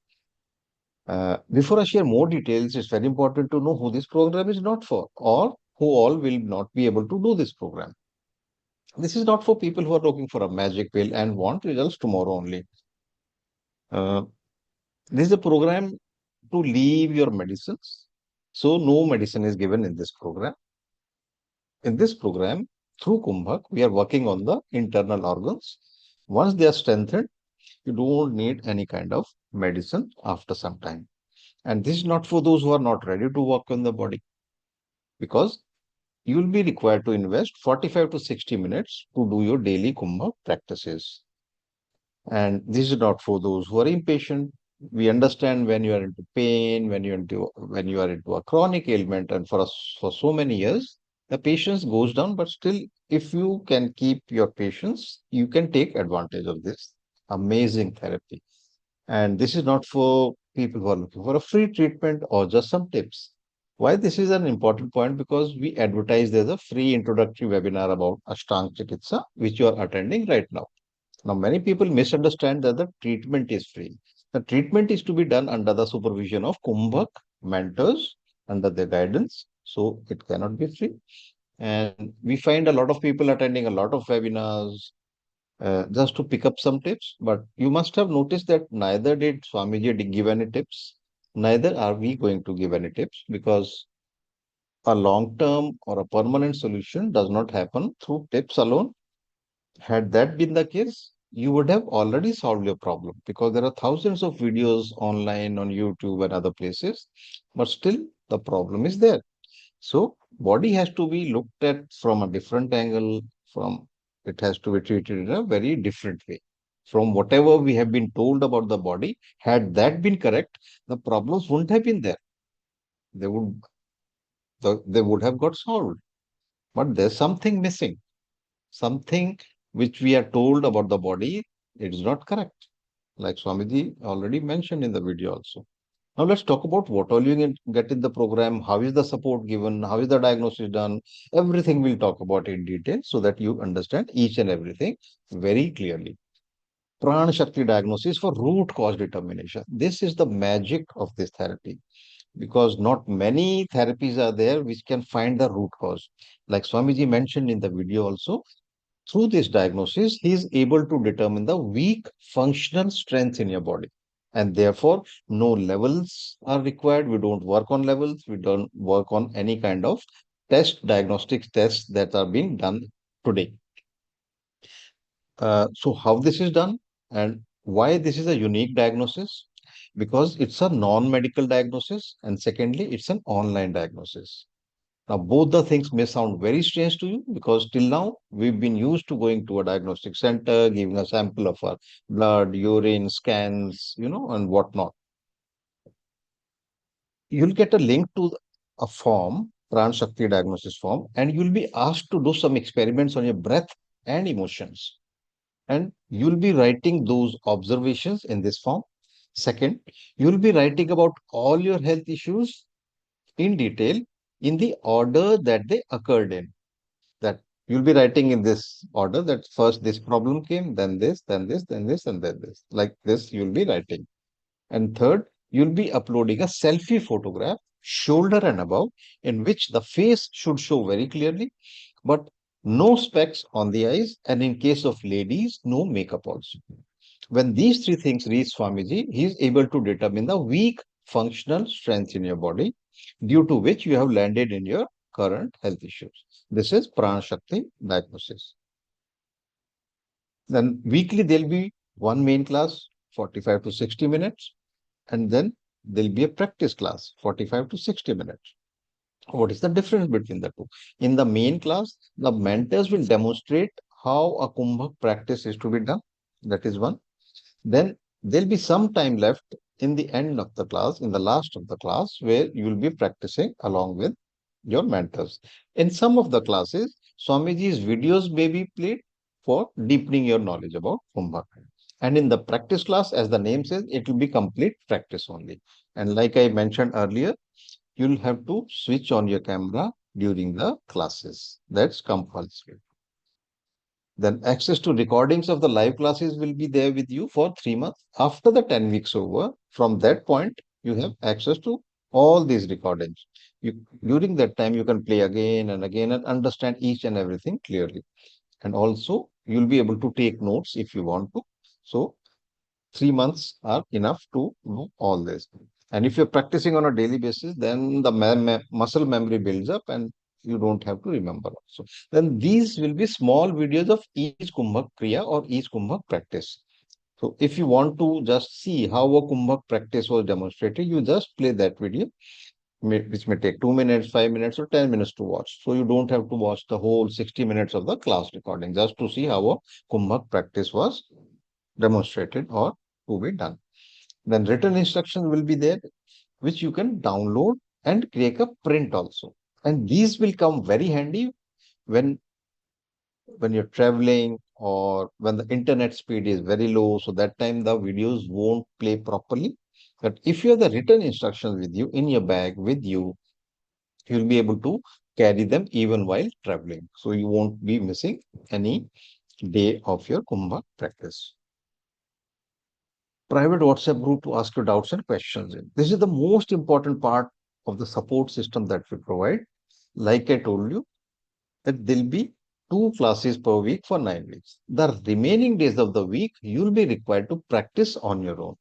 Before I share more details, it's very important to know who this program is not for, or who all will not be able to do this program. This is not for people who are looking for a magic pill and want results tomorrow only. Uh, this is a program to leave your medicines. So no medicine is given in this program. In this program, through kumbhak, we are working on the internal organs. Once they are strengthened, you don't need any kind of medicine after some time. And this is not for those who are not ready to work on the body, because you will be required to invest 45 to 60 minutes to do your daily kumbhak practices. And this is not for those who are impatient. We understand when you are into pain, when you are into a chronic ailment, and for us for so many years, the patience goes down. But still, if you can keep your patience, you can take advantage of this amazing therapy. And this is not for people who are looking for a free treatment or just some tips. Why this is an important point? Because we advertise there's a free introductory webinar about Ashtaang Chikitsa, which you are attending right now. Now, many people misunderstand that the treatment is free. The treatment is to be done under the supervision of kumbhak mentors, under their guidance. So it cannot be free. And we find a lot of people attending a lot of webinars, just to pick up some tips. But you must have noticed that neither did Swamiji give any tips, neither are we going to give any tips, because a long-term or a permanent solution does not happen through tips alone. Had that been the case, you would have already solved your problem, because there are thousands of videos online on YouTube and other places, but still the problem is there. So body has to be looked at from a different angle, from it has to be treated in a very different way. From whatever we have been told about the body, had that been correct, the problems wouldn't have been there. They would they would have got solved. But there's something missing, something which we are told about the body, it is not correct. Like Swamiji already mentioned in the video also. Now let's talk about what all you can get in the program, how is the support given, how is the diagnosis done. Everything we'll talk about in detail so that you understand each and everything very clearly. Prana Shakti diagnosis for root cause determination. This is the magic of this therapy, because not many therapies are there which can find the root cause. Like Swamiji mentioned in the video also, Through this diagnosis, he is able to determine the weak functional strength in your body. And therefore, no levels are required. We don't work on levels. We don't work on any kind of diagnostic tests that are being done today. So how this is done and why this is a unique diagnosis? Because it's a non-medical diagnosis, and secondly, it's an online diagnosis. Now, both the things may sound very strange to you because till now we've been used to going to a diagnostic center, giving a sample of our blood, urine, scans, and whatnot. You'll get a link to a form, Pran Shakti diagnosis form, and you'll be asked to do some experiments on your breath and emotions. And you'll be writing those observations in this form. Second, you'll be writing about all your health issues in detail in the order that they occurred in. That you'll be writing in this order that first this problem came, then this, then this, then this, and then this. Like this, you'll be writing. And third, you'll be uploading a selfie photograph, shoulder and above, in which the face should show very clearly, but no specs on the eyes, and in case of ladies, no makeup also. When these three things reach Swamiji, he is able to determine the weak functional strength in your body, due to which you have landed in your current health issues. This is Pran Shakti diagnosis. Then weekly there'll be one main class, 45 to 60 minutes, and then there'll be a practice class, 45 to 60 minutes. What is the difference between the two? In the main class, the mentors will demonstrate how a kumbhak practice is to be done. That is one. Then there'll be some time left in the end of the class, in the last of the class, where you will be practicing along with your mentors. In some of the classes, Swamiji's videos may be played for deepening your knowledge about kumbhak. And in the practice class, as the name says, it will be complete practice only. And like I mentioned earlier, you'll have to switch on your camera during the classes. That's compulsory. Then access to recordings of the live classes will be there with you for 3 months. After the 10 weeks over, from that point, you have access to all these recordings. During that time, you can play again and again and understand each and everything clearly. And also, you'll be able to take notes if you want to. So 3 months are enough to know all this. And if you're practicing on a daily basis, then the muscle memory builds up and you don't have to remember also. Then these will be small videos of each kumbhak kriya or each kumbhak practice. So if you want to just see how a kumbhak practice was demonstrated, you just play that video, which may take 2 minutes, 5 minutes, or 10 minutes to watch. So you don't have to watch the whole 60 minutes of the class recording just to see how a kumbhak practice was demonstrated or to be done. Then written instructions will be there, which you can download and create a print also. And these will come very handy when you're traveling or when the internet speed is very low. So that time the videos won't play properly. But if you have the written instructions with you in your bag with you, you'll be able to carry them even while traveling. So you won't be missing any day of your kumbhak practice. Private WhatsApp group to ask your doubts and questions in. This is the most important part of the support system that we provide. Like I told you, that there'll be 2 classes per week for 9 weeks. The remaining days of the week, you'll be required to practice on your own.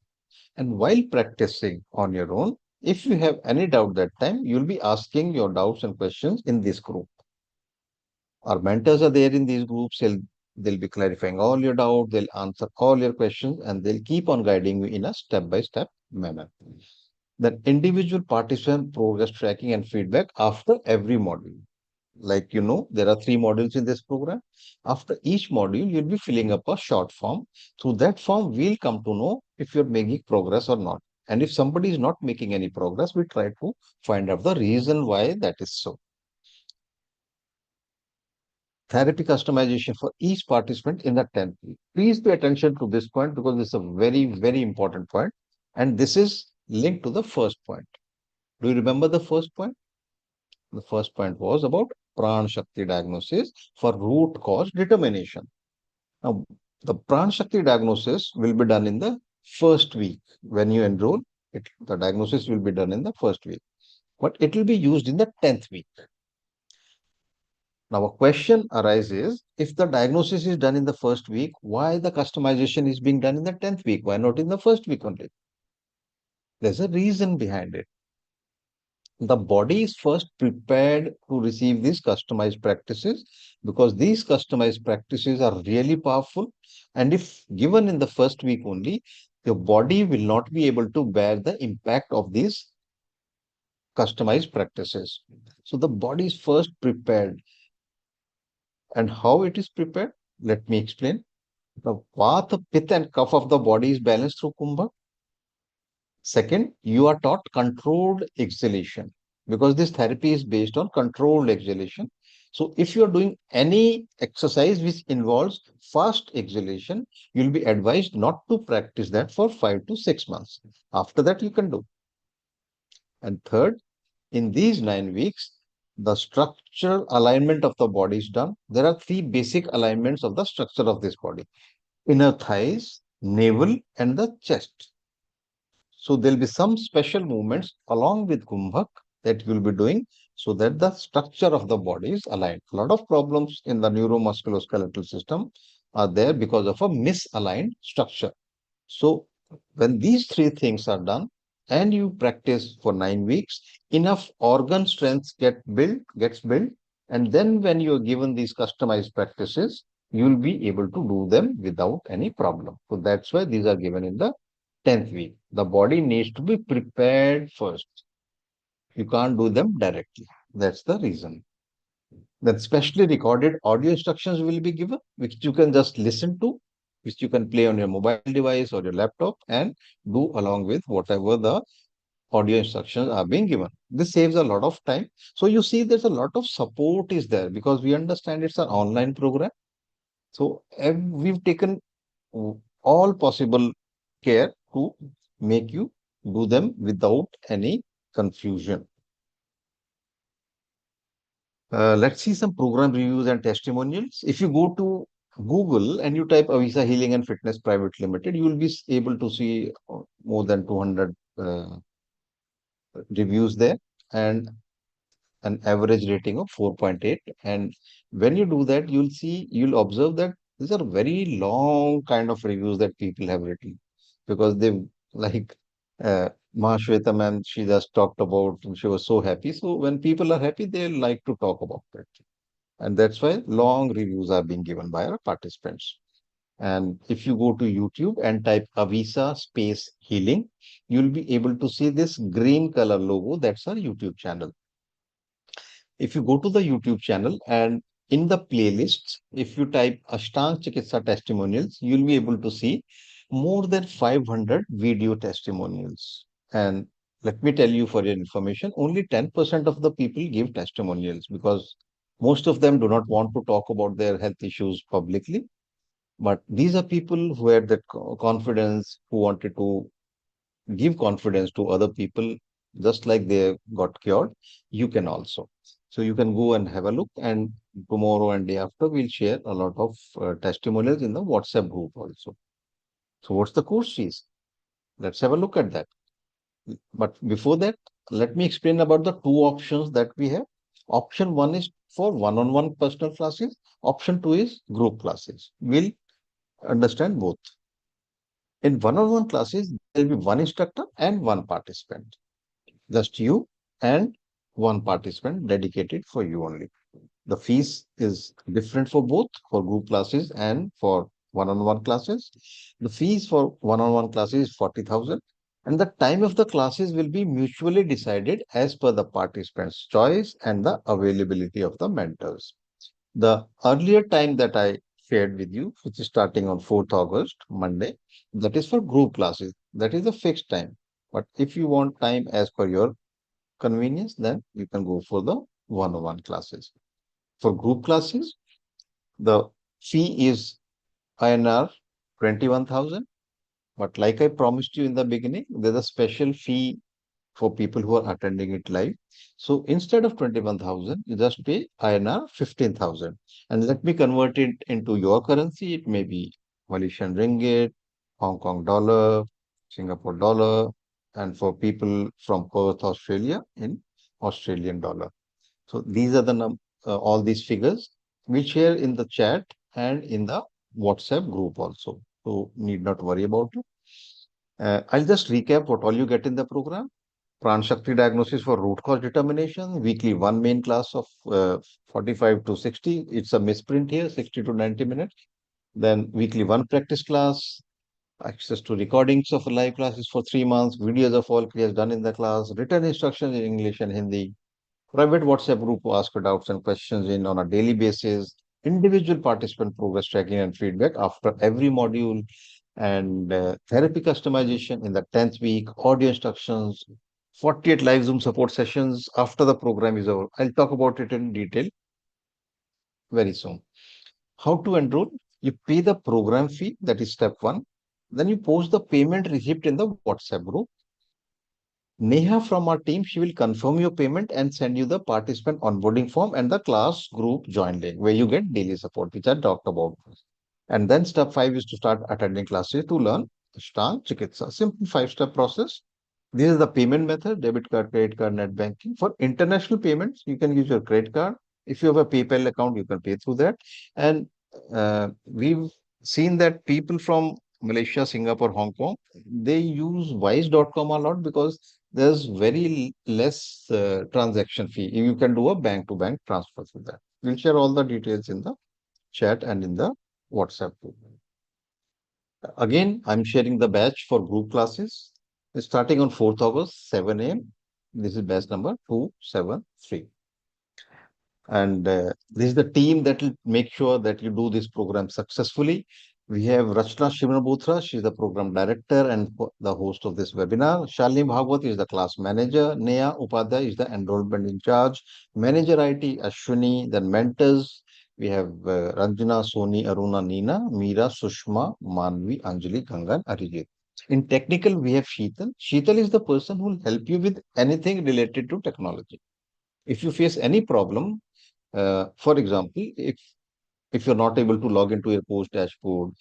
And while practicing on your own, if you have any doubt that time, you'll be asking your doubts and questions in this group. Our mentors are there in these groups. They'll be clarifying all your doubts, they'll answer all your questions, and they'll keep on guiding you in a step-by-step manner. Then individual participant progress tracking and feedback after every module. Like there are 3 modules in this program. After each module, you'll be filling up a short form. Through that form, we'll come to know if you're making progress or not. And if somebody is not making any progress, we try to find out the reason why that is so. Therapy customization for each participant in the 10th week. Please pay attention to this point because this is a very, very important point. And this is linked to the first point. Do you remember the first point? The first point was about Pran Shakti diagnosis for root cause determination. Now, the Pran Shakti diagnosis will be done in the first week. When you enroll, the diagnosis will be done in the first week. But it will be used in the 10th week. Now, a question arises, if the diagnosis is done in the first week, why the customization is being done in the 10th week? Why not in the first week only? There's a reason behind it. The body is first prepared to receive these customized practices because these customized practices are really powerful. And if given in the first week only, your body will not be able to bear the impact of these customized practices. So the body is first prepared. And how it is prepared? Let me explain. The vata, pitta, and kapha of the body is balanced through kumbhak. Second, you are taught controlled exhalation because this therapy is based on controlled exhalation. So, if you are doing any exercise which involves fast exhalation, you'll be advised not to practice that for 5 to 6 months. After that, you can do. And third, in these 9 weeks, the structural alignment of the body is done. There are three basic alignments of the structure of this body: inner thighs, navel, and the chest. So there'll be some special movements along with kumbhak that you'll be doing so that the structure of the body is aligned. A lot of problems in the neuromusculoskeletal system are there because of a misaligned structure. So when these three things are done and you practice for 9 weeks, enough organ strength gets built, and then when you are given these customized practices, you will be able to do them without any problem. So that's why these are given in the 10th week. The body needs to be prepared first. You can't do them directly. That's the reason. Then specially recorded audio instructions will be given, which you can just listen to, which you can play on your mobile device or your laptop and do along with whatever the audio instructions are being given. This saves a lot of time. So you see there's a lot of support is there because we understand it's an online program. So we've taken all possible care to make you do them without any confusion. Let's see some program reviews and testimonials. If you go to Google and you type Avisa Healing and Fitness Private Limited, you will be able to see more than 200 reviews there and an average rating of 4.8. And when you do that, you'll observe that these are very long kind of reviews that people have written because they like Mahashweta ma'am, she just talked about, she was so happy. So when people are happy, they like to talk about it. And that's why long reviews are being given by our participants. And if you go to YouTube and type Avisa space healing, you'll be able to see this green color logo. That's our YouTube channel. If you go to the YouTube channel and in the playlists, if you type Ashtaang Chikitsa testimonials, you'll be able to see more than 500 video testimonials. And let me tell you for your information, only 10% of the people give testimonials because most of them do not want to talk about their health issues publicly. But these are people who had that confidence, who wanted to give confidence to other people, just like they got cured. You can also. So you can go and have a look. And tomorrow and day after, we'll share a lot of testimonials in the WhatsApp group also. So what's the course fees? Let's have a look at that. But before that, let me explain about the two options that we have. Option one is for one-on-one personal classes. Option two is group classes. We'll understand both. In one-on-one classes, there will be one instructor and one participant. Just you and one participant dedicated for you only. The fees is different for both, for group classes and for one-on-one classes. The fees for one-on-one classes is 40,000 and the time of the classes will be mutually decided as per the participant's choice and the availability of the mentors. The earlier time that I shared with you, which is starting on 4th August, Monday, that is for group classes. That is a fixed time. But if you want time as per your convenience, then you can go for the one-on-one classes. For group classes, the fee is INR 21,000. But like I promised you in the beginning, there's a special fee for people who are attending it live. So instead of 21,000, you just pay INR 15,000. And let me convert it into your currency. It may be Malaysian ringgit, Hong Kong dollar, Singapore dollar, and for people from Perth, Australia, in Australian dollar. So these are the all these figures. We share in the chat and in the WhatsApp group also. So need not worry about it. I'll just recap what all you get in the program. Pran Shakti diagnosis for root cause determination, weekly one main class of 45 to 60. It's a misprint here, 60 to 90 minutes. Then weekly one practice class, access to recordings of live classes for 3 months, videos of all classes done in the class, written instructions in English and Hindi, private WhatsApp group to ask doubts and questions in on a daily basis, individual participant progress tracking and feedback after every module, and therapy customization in the 10th week, audio instructions, 48 live Zoom support sessions after the program is over. I'll talk about it in detail very soon. How to enroll? You pay the program fee, that is step one. Then you post the payment receipt in the WhatsApp group. Neha from our team, she will confirm your payment and send you the participant onboarding form and the class group join link where you get daily support, which I talked about. And then step 5 is to start attending classes to learn Ashtaang Chikitsa. Simple 5-step process. This is the payment method: debit card, credit card, net banking. For international payments, you can use your credit card. If you have a PayPal account, you can pay through that. And we've seen that people from Malaysia, Singapore, Hong Kong, they use wise.com a lot because there's very less transaction fee. You can do a bank to bank transfer through that. We'll share all the details in the chat and in the WhatsApp group. Again, I'm sharing the batch for group classes starting on 4th August, 7 a.m. This is batch number 273. And this is the team that will make sure that you do this program successfully. We have Rachna Shivanabothra, she is the program director and the host of this webinar. Shalini Bhagwat is the class manager. Neha Upadhyay is the enrollment in charge. Manager IT, Ashwini. Then mentors, we have Ranjana, Soni, Aruna, Nina, Meera, Sushma, Manvi, Anjali, Gangan, Arijit. In technical, we have Sheetal. Sheetal is the person who will help you with anything related to technology. If you face any problem, for example, if you're not able to log into your post dashboard,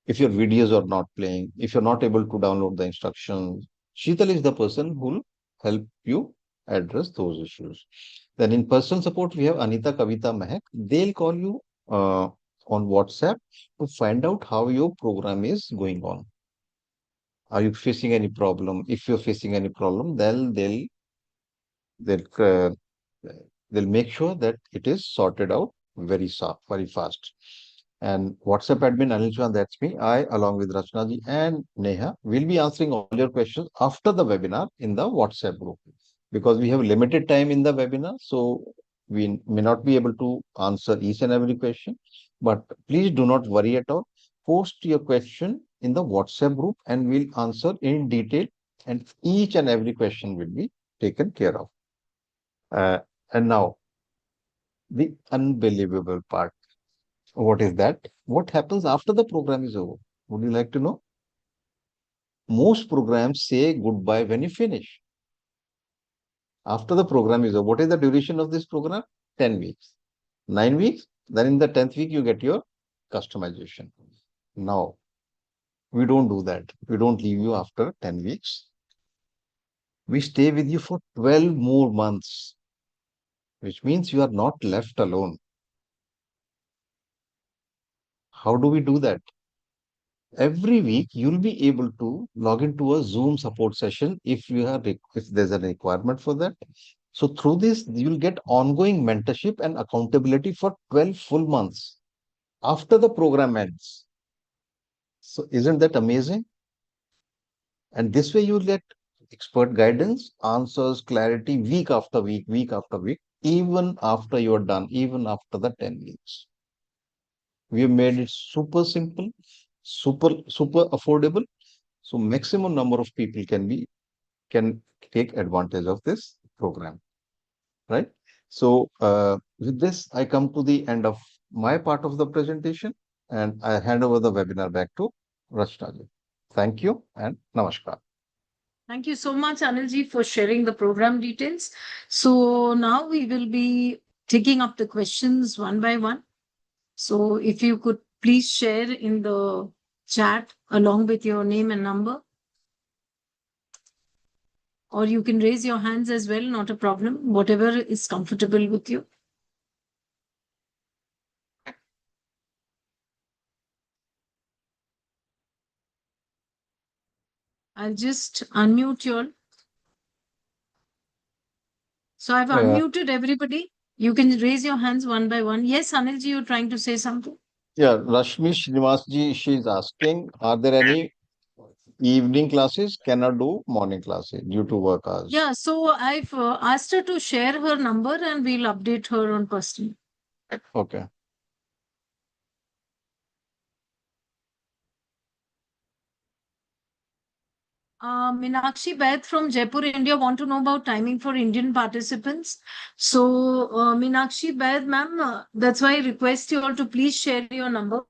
if your videos are not playing, if you're not able to download the instructions, Sheetal is the person who will help you address those issues. Then in personal support, we have Anita, Kavita, Mehak. They'll call you on WhatsApp to find out how your program is going on. Are you facing any problem? If you're facing any problem, they'll make sure that it is sorted out very fast. And WhatsApp admin Anil Chauhan, that's me. I, along with Rachnaji and Neha, will be answering all your questions after the webinar in the WhatsApp group. Because we have limited time in the webinar, so we may not be able to answer each and every question. But please do not worry at all. Post your question in the WhatsApp group and we'll answer in detail, and each and every question will be taken care of. And now, the unbelievable part. What is that? What happens after the program is over? Would you like to know? Most programs say goodbye when you finish. After the program is over, what is the duration of this program? 10 weeks. 9 weeks. Then in the 10th week, you get your customization. Now, we don't do that. We don't leave you after 10 weeks. We stay with you for 12 more months, which means you are not left alone. How do we do that? Every week, you'll be able to log into a Zoom support session if there's a requirement for that. So through this, you'll get ongoing mentorship and accountability for 12 full months after the program ends. So isn't that amazing? And this way you'll get expert guidance, answers, clarity week after week, even after you're done, even after the 10 weeks. We have made it super simple, super affordable. So maximum number of people can take advantage of this program, right? So with this, I come to the end of my part of the presentation and I hand over the webinar back to Rachna. Thank you and namaskar. Thank you so much, Anilji, for sharing the program details. So now we will be taking up the questions one by one. So if you could please share in the chat along with your name and number. Or you can raise your hands as well, not a problem, whatever is comfortable with you. I'll just unmute you all. So I've Uh, unmuted everybody. You can raise your hands one by one. Yes, Anilji, you're trying to say something? yeah, Rashmi Srinivasji, she is asking, are there any evening classes? Cannot do morning classes due to work hours. Yeah, so I've asked her to share her number and we'll update her on personal. Okay. Meenakshi Baid from Jaipur, India, want to know about timing for Indian participants. So, Meenakshi Baid, ma'am, that's why I request you all to please share your number.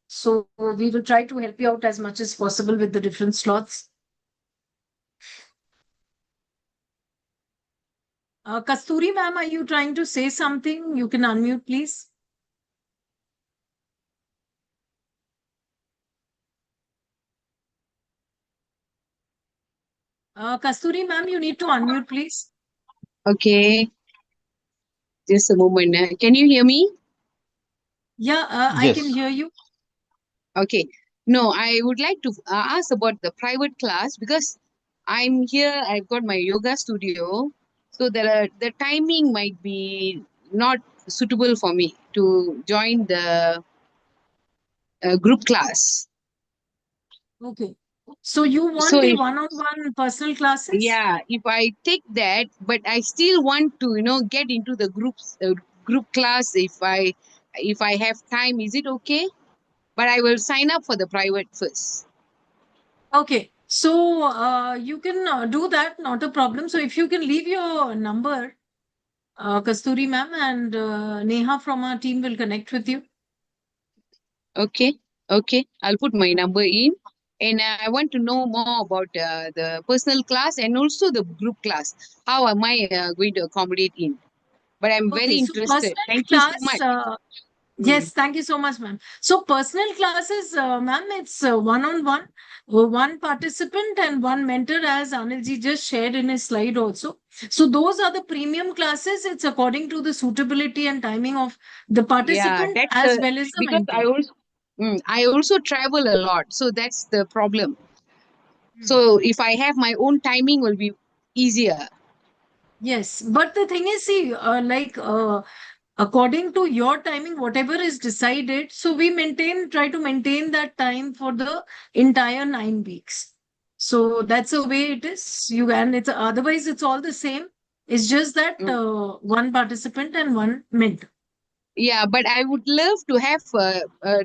So, we will try to help you out as much as possible with the different slots. Kasturi, ma'am, are you trying to say something? You can unmute, please. Kasturi, ma'am, you need to unmute, please. Okay, just a moment. Can you hear me? Yeah, I can Yes. hear you. Okay. No, I would like to ask about the private class because I'm here. I've got my yoga studio, so the timing might be not suitable for me to join the group class. Okay. So, you want So the if one-on-one personal classes? yeah, if I take that, but I still want to get into the group class if I have time, is it okay? But I will sign up for the private first. Okay, so you can do that, not a problem. So if you can leave your number, Kasturi ma'am, and Neha from our team will connect with you. Okay, okay. I'll put my number in. And I want to know more about the personal class and also the group class. How am I going to accommodate in? But I'm Okay, very so interested. personal Thank you so class, much. Mm. yes, thank you so much, ma'am. So personal classes, ma'am, it's one-on-one, one participant and one mentor, as Anilji just shared in his slide also. So those are the premium classes. It's according to the suitability and timing of the Yeah, participant that's as the well as the because mentor. I also travel a lot, so that's the problem. Hmm. So if I have my own timing, will be easier. Yes, but the thing is, see, according to your timing, whatever is decided, so we try to maintain that time for the entire 9 weeks. So that's the way it is. And it's otherwise it's all the same. It's just that Mm. one participant and one mentor. Yeah, but I would love to have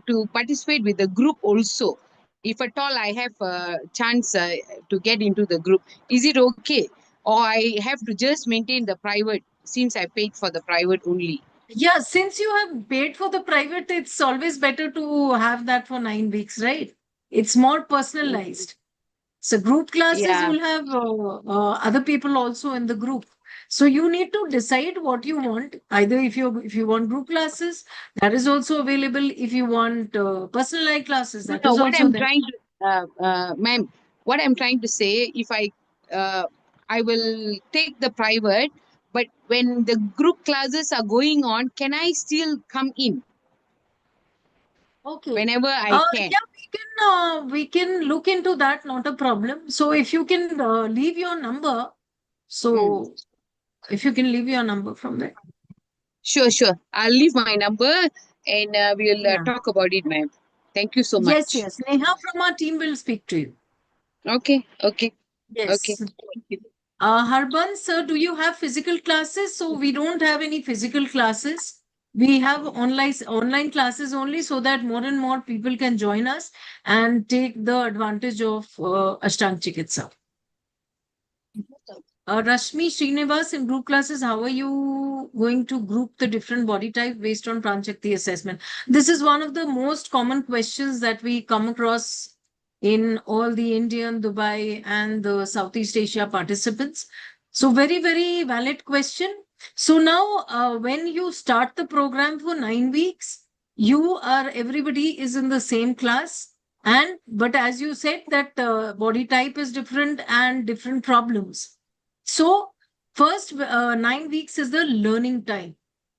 to participate with the group also. If at all I have a chance to get into the group, is it okay? Or I have to just maintain the private since I paid for the private only. Yeah, since you have paid for the private, it's always better to have that for 9 weeks, right? It's more Mm. personalized. So group classes, Yeah. you'll have other people also in the group. So you need to decide what you want. Either if you want group classes, that is also available. If you want personalized classes, No, that no, is what also I'm there. trying to, ma'am, what I'm trying to say, if I will take the private, but when the group classes are going on, can I still come in Okay. whenever I can? Yeah, we can look into that. Not a problem. So if you can leave your number, Mm. so if you can leave your number from there. Sure, sure. I'll leave my number and we'll Yeah. talk about it, ma'am. Thank you so Yes, much. yes. Neha from our team will speak to you. Okay, okay, okay. Yes. Thank you. Harbans, sir, do you have physical classes? So we don't have any physical classes. We have online classes only so that more and more people can join us and take the advantage of Ashtaang Chikitsa. Rashmi Srinivas, in group classes, how are you going to group the different body type based on Pranchakti assessment? This is one of the most common questions that we come across in all the Indian, Dubai, and the Southeast Asia participants. So, very, very valid question. So, now when you start the program for 9 weeks, everybody is in the same class. But as you said, that body type is different and different problems. So, first 9 weeks is the learning time,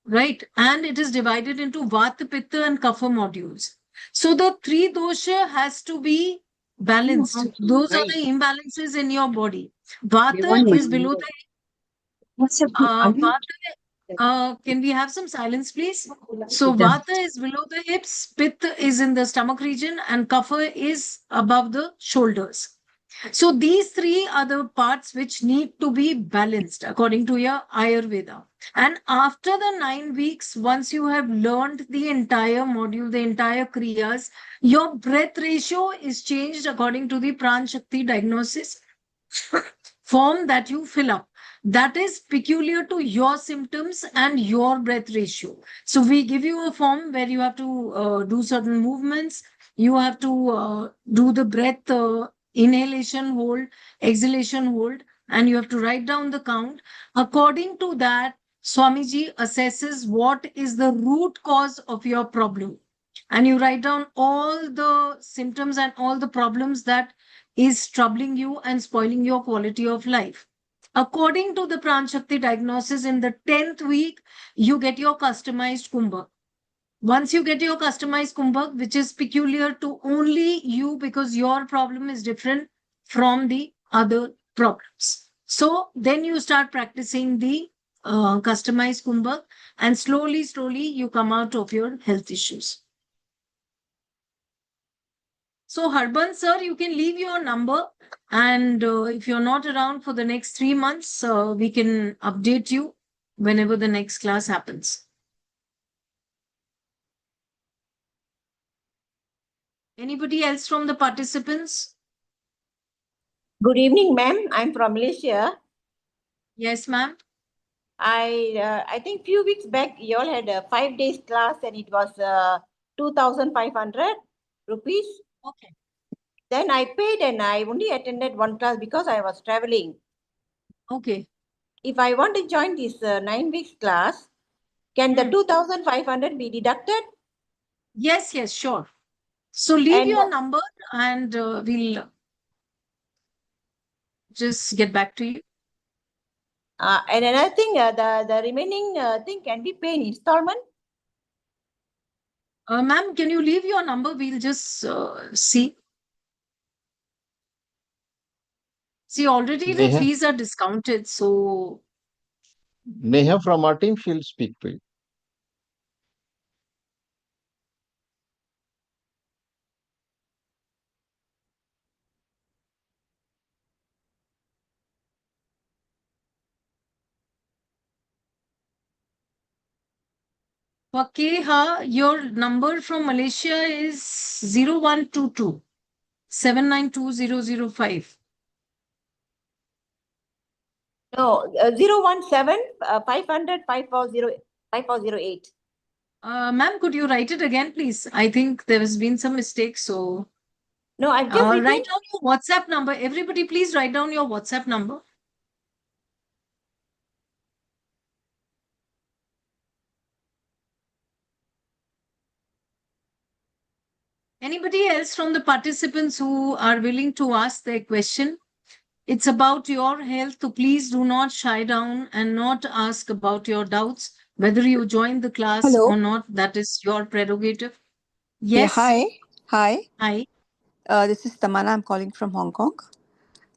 right? And it is divided into Vata, Pitta, and Kapha modules. So, the three dosha has to be balanced. Those are the imbalances in your body. Vata is below the Vata. Can we have some silence, please? So Vata is below the hips, Pitta is in the stomach region, and Kapha is above the shoulders. So these three are the parts which need to be balanced according to your Ayurveda. And after the 9 weeks, once you have learned the entire module, the entire Kriyas, your breath ratio is changed according to the Pran Shakti diagnosis form that you fill up. That is peculiar to your symptoms and your breath ratio. So we give you a form where you have to do certain movements. You have to do the breath inhalation hold, exhalation hold, and you have to write down the count. According to that, Swamiji assesses what is the root cause of your problem. And you write down all the symptoms and all the problems that is troubling you and spoiling your quality of life. According to the Pran Shakti diagnosis, in the 10th week, you get your customized kumbhak. Once you get your customized kumbhak, which is peculiar to only you because your problem is different from the other problems. So then you start practicing the customized kumbhak, and slowly, slowly you come out of your health issues. So Harbans sir, you can leave your number, and if you're not around for the next 3 months, we can update you whenever the next class happens. Anybody else from the participants? Good evening, ma'am. I'm from Malaysia. Yes, ma'am. I think few weeks back you all had a 5 days class and it was 2,500 rupees. Okay. Then I paid and I only attended one class because I was traveling. Okay. If I want to join this 9 weeks class, can the 2,500 be deducted? Yes, yes, sure. So leave And your number and we'll just get back to you. and another thing, the remaining thing can be paid in installment. Ma'am, can you leave your number? We'll just see. See, already the Neha, fees are discounted. So, Neha from our team, she'll speak to you. Pakeha, your number from Malaysia is 0122 792 No, 017 500 5408. Ma'am, could you write it again, please? I think there has been some mistake. So, No, I've just write written. down your WhatsApp number. Everybody, please write down your WhatsApp number. Anybody else from the participants who are willing to ask their question? It's about your health, so please do not shy down and not ask about your doubts. Whether you join the class Hello. or not, that is your prerogative. Yeah, Yes. hi. Hi. Hi. This is Tamana. I'm calling from Hong Kong.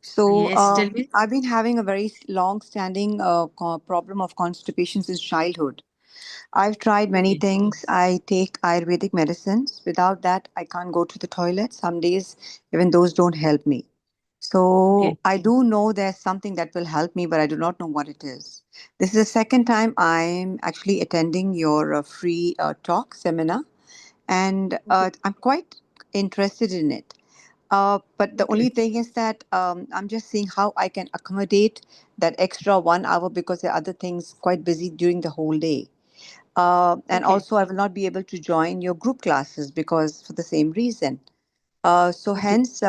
So Yes, tell me. I've been having a very long-standing problem of constipation since childhood. I've tried many Okay. things. I take Ayurvedic medicines. Without that, I can't go to the toilet. Some days, even those don't help me. So Okay. I do know there's something that will help me, but I do not know what it is. This is the second time I'm actually attending your free talk seminar, and I'm quite interested in it. But the only thing is that I'm just seeing how I can accommodate that extra 1 hour because there are other things quite busy during the whole day. And Okay. also, I will not be able to join your group classes because for the same reason. So Okay. hence,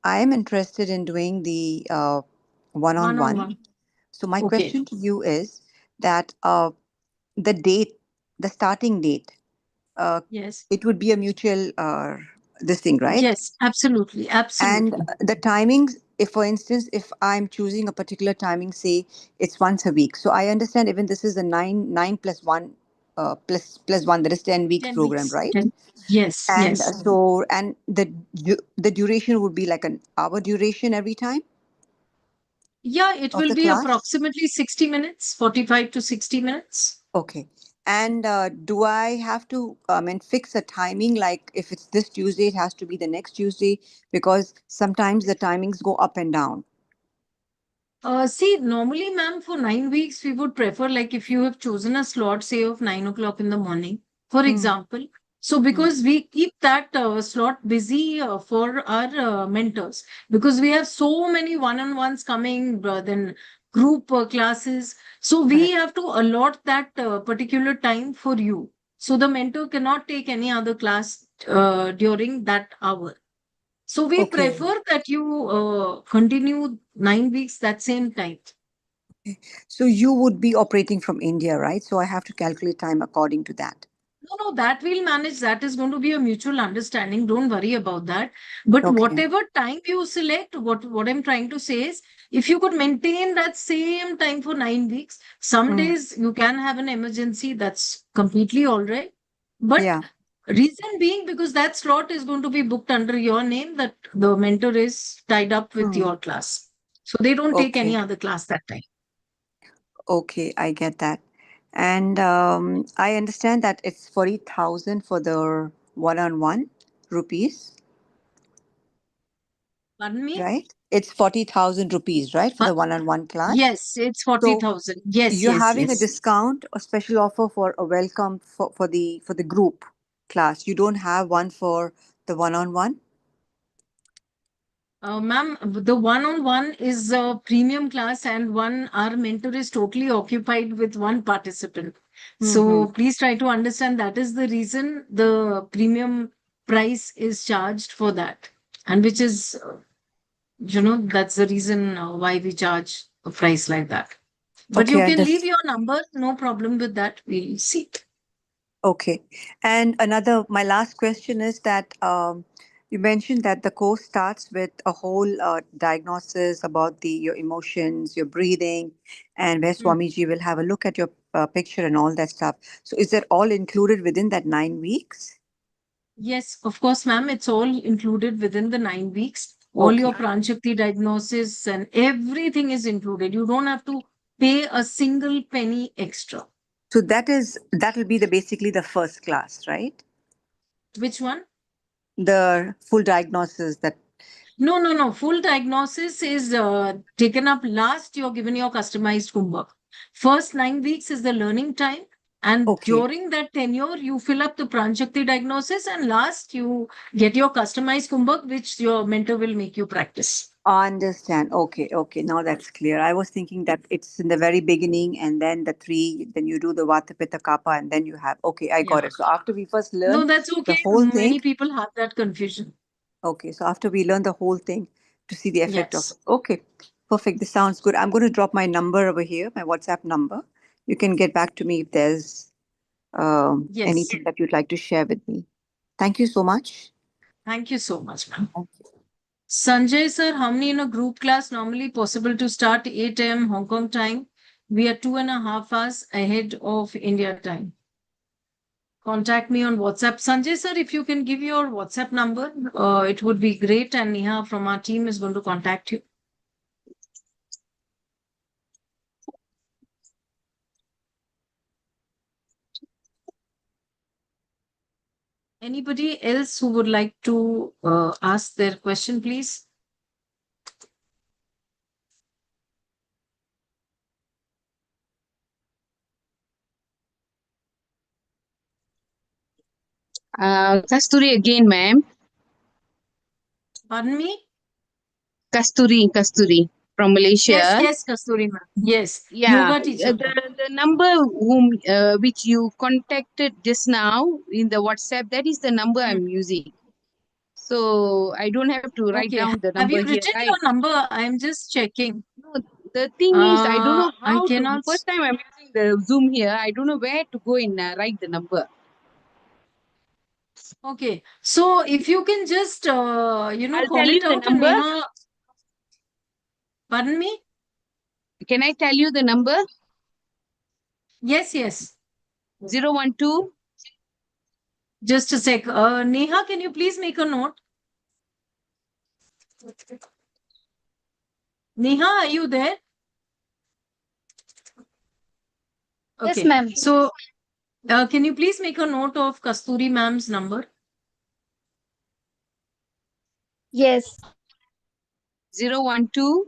I am interested in doing the one-on-one. One-on-one. So my Okay. question to you is that the date, the starting date, Yes. it would be a mutual this thing, right? Yes, absolutely. And Absolutely. the timings, if for instance, if I'm choosing a particular timing, say it's once a week. So I understand even this is a nine plus one plus one, that is 10 weeks 10 program, weeks. right? 10. Yes, And yes. so, and the duration would be like an hour duration every time Yeah, it of will the be class? approximately 60 minutes, 45 to 60 minutes. Okay. And do I have to, fix a timing? Like if it's this Tuesday, it has to be the next Tuesday, because sometimes the timings go up and down. See, normally, ma'am, for 9 weeks, we would prefer, like, if you have chosen a slot, say, of 9 o'clock in the morning, for Hmm. example. So, because we keep that slot busy for our mentors, because we have so many one-on-ones coming, then group classes. So, we Correct. have to allot that particular time for you. So, the mentor cannot take any other class during that hour. So we Okay. prefer that you continue 9 weeks that same time. So you would be operating from India, right? So I have to calculate time according to that. No, that we'll manage. That is going to be a mutual understanding. Don't worry about that. But Okay. whatever time you select, what I'm trying to say is, if you could maintain that same time for 9 weeks, some Mm. days you can have an emergency. That's completely all right. But Yeah. reason being, because that slot is going to be booked under your name, that the mentor is tied up with Mm. your class. So they don't take any Okay. other class that time. Okay, I get that. And I understand that it's 40,000 for the one-on-one rupees, Pardon me? right? It's 40,000 rupees, right, for Uh, the one-on-one class? yes, it's So 40,000. Yes, you're yes, having a yes. discount, a special offer for a welcome for the group class. You don't have one for the one-on-one? Ma'am, the one-on-one is a premium class, and our mentor is totally occupied with one participant. Mm-hmm. So please try to understand that is the reason the premium price is charged for that. And which is, that's the reason why we charge a price like that. But Okay, you I can leave just your number, no problem with that. We'll see. okay. And my last question is that you mentioned that the course starts with a whole diagnosis about your emotions, your breathing, and where Hmm. Swamiji will have a look at your picture and all that stuff. So is that all included within that 9 weeks? Yes, of course, ma'am. It's all included within the 9 weeks. All Okay. your Pranshakti diagnosis and everything is included. You don't have to pay a single penny extra. So that will be basically the first class, right? Which one? The full diagnosis that. No, no, no. Full diagnosis is taken up last. You're given your customized kumbhak. First 9 weeks is the learning time. And Okay. during that tenure, you fill up the Pranshakti diagnosis. And last, you get your customized kumbhak, which your mentor will make you practice. Understand. Okay, okay. Now that's clear. I was thinking that it's in the very beginning and then then you do the Vata Pitta Kapha and then you have. Okay, I got Yeah. it. So after we first No, learn that's the okay. whole thing, Many people have that confusion. okay, so after we learn the whole thing to see the effect of Yes. it. Okay, perfect. This sounds good. I'm going to drop my number over here, my WhatsApp number. You can get back to me if there's Yes. anything that you'd like to share with me. Thank you so much. Thank you so much, ma'am. Thank you. Sanjay, sir, how many in a group class normally possible to start 8 a.m. Hong Kong time? We are 2.5 hours ahead of India time. Contact me on WhatsApp. Sanjay, sir, if you can give your WhatsApp number, it would be great. And Neha from our team is going to contact you. Anybody else who would like to ask their question, please? Kasturi again, ma'am. Pardon me? Kasturi from Yes, Malaysia. yes, Kasturi ma'am. Yes, Yeah, yoga teacher. the number whom which you contacted just now in the WhatsApp, that is the number Hmm. I'm using. So I don't have to write Okay. down the Have number you here, written right? your number? I'm just checking. No, the thing is, I don't know I how to. cannot. First time I'm using the Zoom here, I don't know where to go and write the number. Okay. So if you can just, I'll call tell you it the out and number. Neha, pardon me? Can I tell you the number? Yes, yes. 012. Just a sec. Neha, can you please make a note? Neha, are you there? Yes, Okay. ma'am. So, can you please make a note of Kasturi ma'am's number? Yes. 012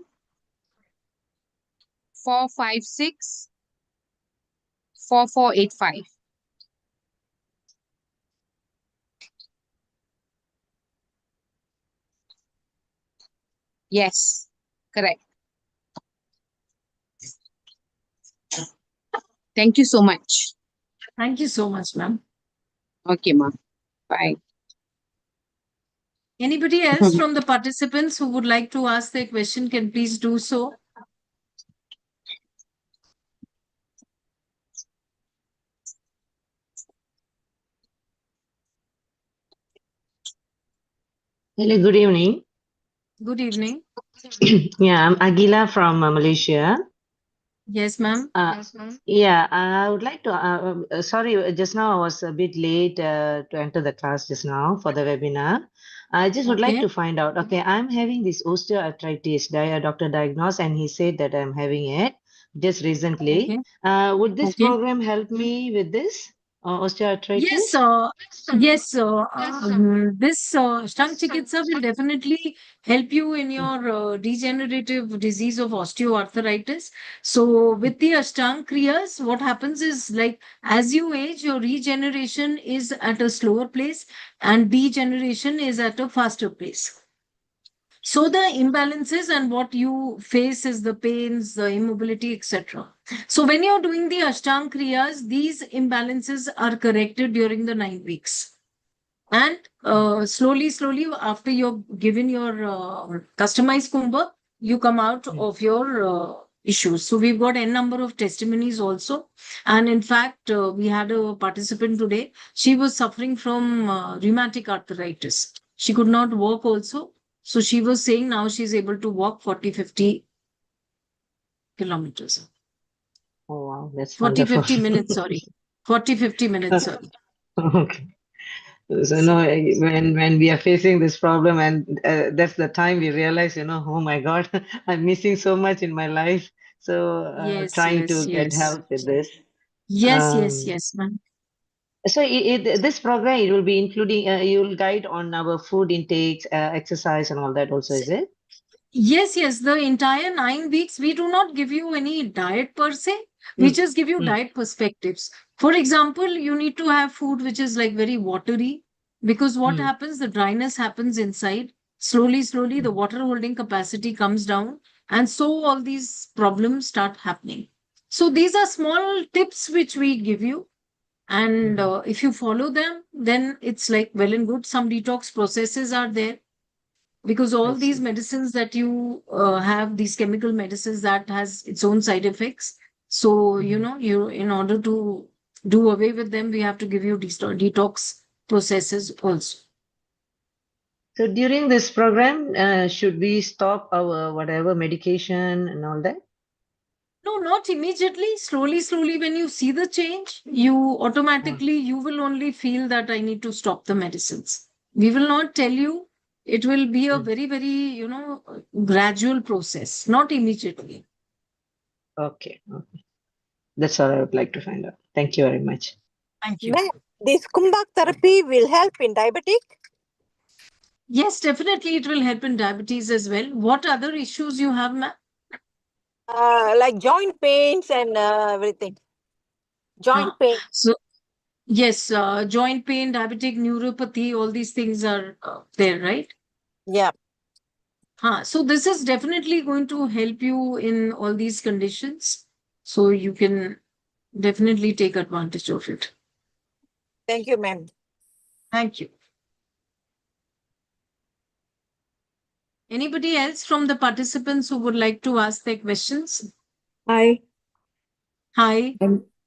456 4485. Yes, correct. Thank you so much. Thank you so much, ma'am. Okay, ma'am. Bye. Anybody else from the participants who would like to ask their question can please do so. Hello, good evening. Good evening. Yeah, I'm Agila from Malaysia. Yes, ma'am. Yeah, I would like to. Sorry, just now I was a bit late to enter the class just now for the webinar. I just would like Okay. to find out. Okay, I'm having this osteoarthritis. Doctor diagnosed, and he said that I'm having it just recently. Okay. Would this Okay. program help me with this Yes, osteoarthritis? this Ashtang Chikitsa will definitely help you in your degenerative disease of osteoarthritis. So, with the Ashtang Kriyas, what happens is like as you age, your regeneration is at a slower pace and degeneration is at a faster pace. So the imbalances and what you face is the pains, the immobility, etc. So when you're doing the Ashtang Kriyas, these imbalances are corrected during the 9 weeks. And slowly, after you're given your customized kumbhak, you come out of your issues. So we've got n number of testimonies also. And in fact, we had a participant today. She was suffering from rheumatic arthritis. She could not walk also. So she was saying now she's able to walk 40, 50 kilometers. Oh, wow, that's 40, wonderful. 50 minutes, sorry. 40, 50 minutes, sorry. Okay. So no, when we are facing this problem, and that's the time we realize, oh my God, I'm missing so much in my life. So Yes, trying yes, to get yes. help with this. Yes, ma'am. So this program, it will be including, you'll guide on our food intakes, exercise, and all that also, is it? Yes, the entire 9 weeks, we do not give you any diet per se. We Mm, just give you mm, diet perspectives. For example, you need to have food which is like very watery because what mm, happens, the dryness happens inside. Slowly, the water holding capacity comes down. And so all these problems start happening. So these are small tips which we give you. And mm. if you follow them, then it's like well and good. Some detox processes are there because I all these see. medicines that you have, these chemical medicines, that has its own side effects. So Mhm. you in order to do away with them, we have to give you detox processes also. So during this program, should we stop our whatever medication and all that? No, not immediately. Slowly, when you see the change, you Oh, automatically, you will only feel that I need to stop the medicines. We will not tell you. It will be a mm. very, gradual process, not immediately. Okay. Okay. That's all I would like to find out. Thank you very much. Thank you. Ma'am, this kumbhak therapy will help in diabetic? Yes, definitely it will help in diabetes as well. What other issues you have, ma'am? Like joint pains and everything. Joint Huh. pain. So, yes, joint pain, diabetic neuropathy, all these things are there, right? Yeah. Huh. So, this is definitely going to help you in all these conditions. So, you can definitely take advantage of it. Thank you, ma'am. Thank you. Anybody else from the participants who would like to ask their questions? Hi, Hi,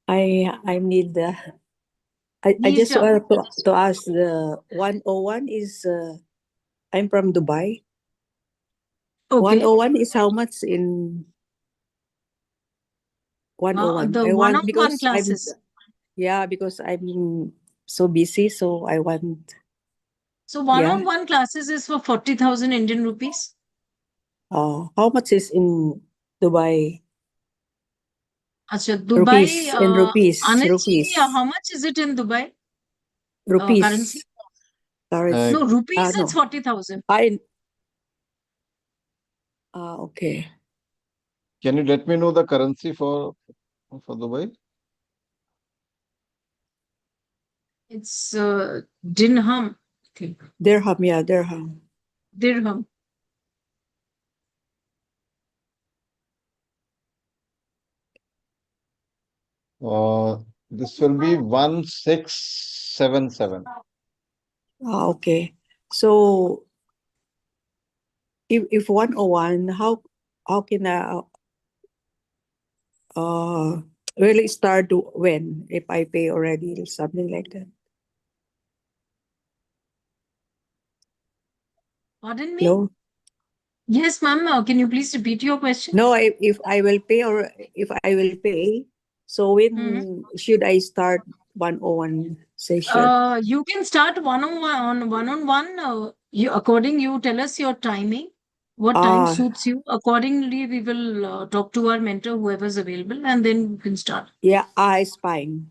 I need I please just jump. want to ask the 101 is I'm from Dubai. Okay. 101 is how much in 101? The I want one-on-one because I'm classes. Yeah, because I'm so busy, so I want. So Yeah. one-on-one classes is for 40,000 Indian rupees. How much is in Dubai? Acha, Dubai, Rupees, in rupees, Anand ji, rupees, how much is it in Dubai? Currency? rupees, currency. No, rupees no. it's 40,000. Okay. Can you let me know the currency for Dubai? It's dirham, I think. Dirham, yeah, dirham. Dirham. This will be 1677. Okay. So if 101, how can I really start to when if I pay already or something like that? Pardon me? No, Yes, ma'am. Can you please repeat your question? no. If I will pay or if I will pay, so when should I start 101 session? You can start one-on-one. You tell us your timing. What time suits you? Accordingly, we will talk to our mentor, whoever's available, and then you can start. Yeah, it's fine.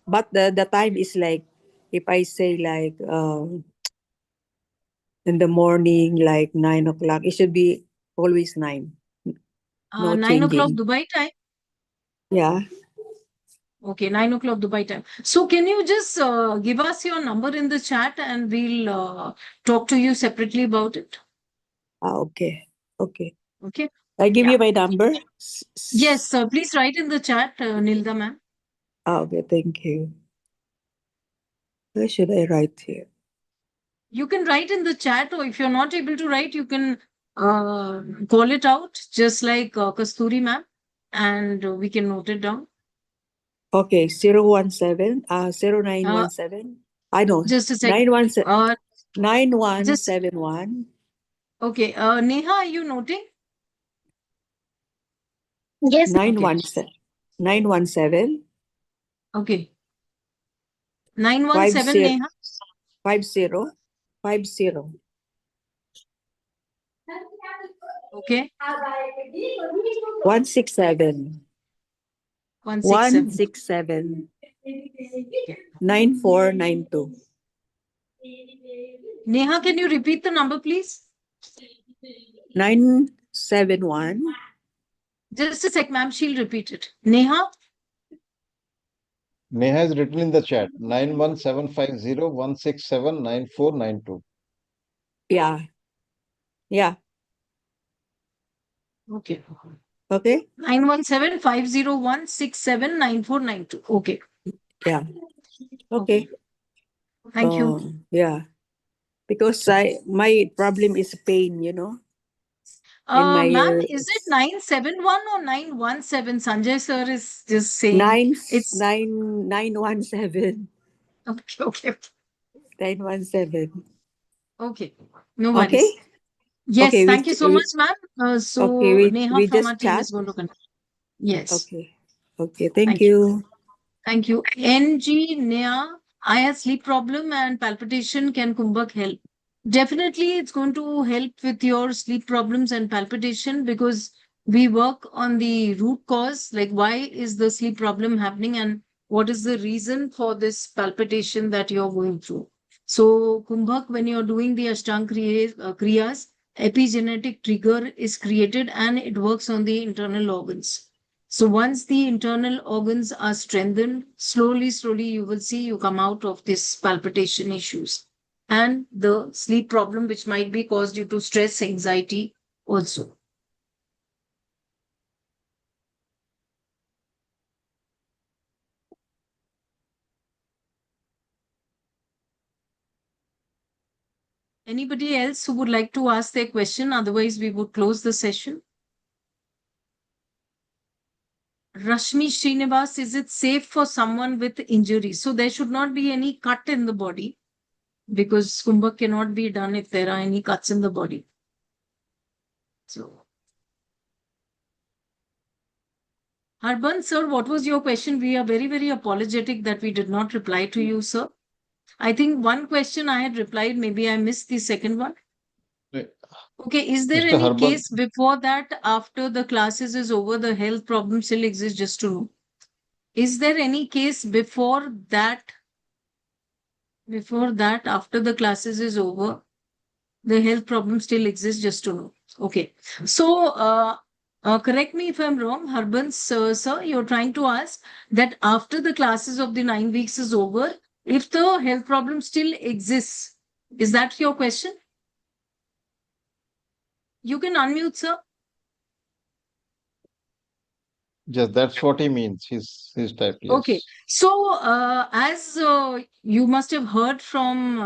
But the time is like if I say like in the morning, like 9 o'clock, it should be always 9. No 9 o'clock changing. Dubai time. Yeah. Okay, 9 o'clock Dubai time. So can you just give us your number in the chat and we'll talk to you separately about it? Okay. Okay. Okay. I give Yeah. you my number. Yes, please write in the chat, Nilda ma'am. Okay, thank you. Where should I write here? You can write in the chat, or if you're not able to write, you can call it out, just like Kasturi ma'am, and we can note it down. Okay, 0917. I know. Just a sec. 9171. Okay, Neha, are you noting? Yes. 917. Okay. 917 Neha. 50. Okay. 167. 167. 9492. Neha, can you repeat the number, please? 971. Just a sec, ma'am. She'll repeat it. Neha. Neha has written in the chat 9175016799492. Yeah. Yeah. Okay. Okay. 917-501-679492. Okay. Yeah. Okay. Thank you. Yeah. Because my problem is pain, in my Ma'am, is it 971 or 917? Sanjay sir is just saying it's 917. okay. 917. Okay. No Okay. worries. Yes, Okay, thank you so much, ma'am. So okay, Neha we from just our team chat. is going to continue. Yes. Okay. Okay. Thank Thank you. you. Thank you. NG Neha, I have sleep problem and palpitation. Can kumbhak help? Definitely, it's going to help with your sleep problems and palpitation because we work on the root cause, like why is the sleep problem happening and what is the reason for this palpitation that you're going through. So, kumbhak, when you're doing the Ashtaang Kriyas, epigenetic trigger is created and it works on the internal organs. So once the internal organs are strengthened, slowly, you will see you come out of this palpitation issues and the sleep problem, which might be caused due to stress, anxiety also. Anybody else who would like to ask their question? Otherwise, we would close the session. Rashmi Srinivas, is it safe for someone with injury? So there should not be any cut in the body because kumbhak cannot be done if there are any cuts in the body. So Harbans, sir, what was your question? We are very, very apologetic that we did not reply to you, sir. I think one question I had replied, maybe I missed the second one. Okay, is there Mr. any Harban, case before that, after the classes is over, the health problem still exists, just to know? Is there any case before that, after the classes is over, the health problem still exists, just to know? Okay. So, correct me if I'm wrong, Harbans, sir, you're trying to ask that after the classes of the 9 weeks is over, if the health problem still exists, is that your question? You can unmute, sir. yes, that's what he means. His type, Okay. yes. So, as you must have heard from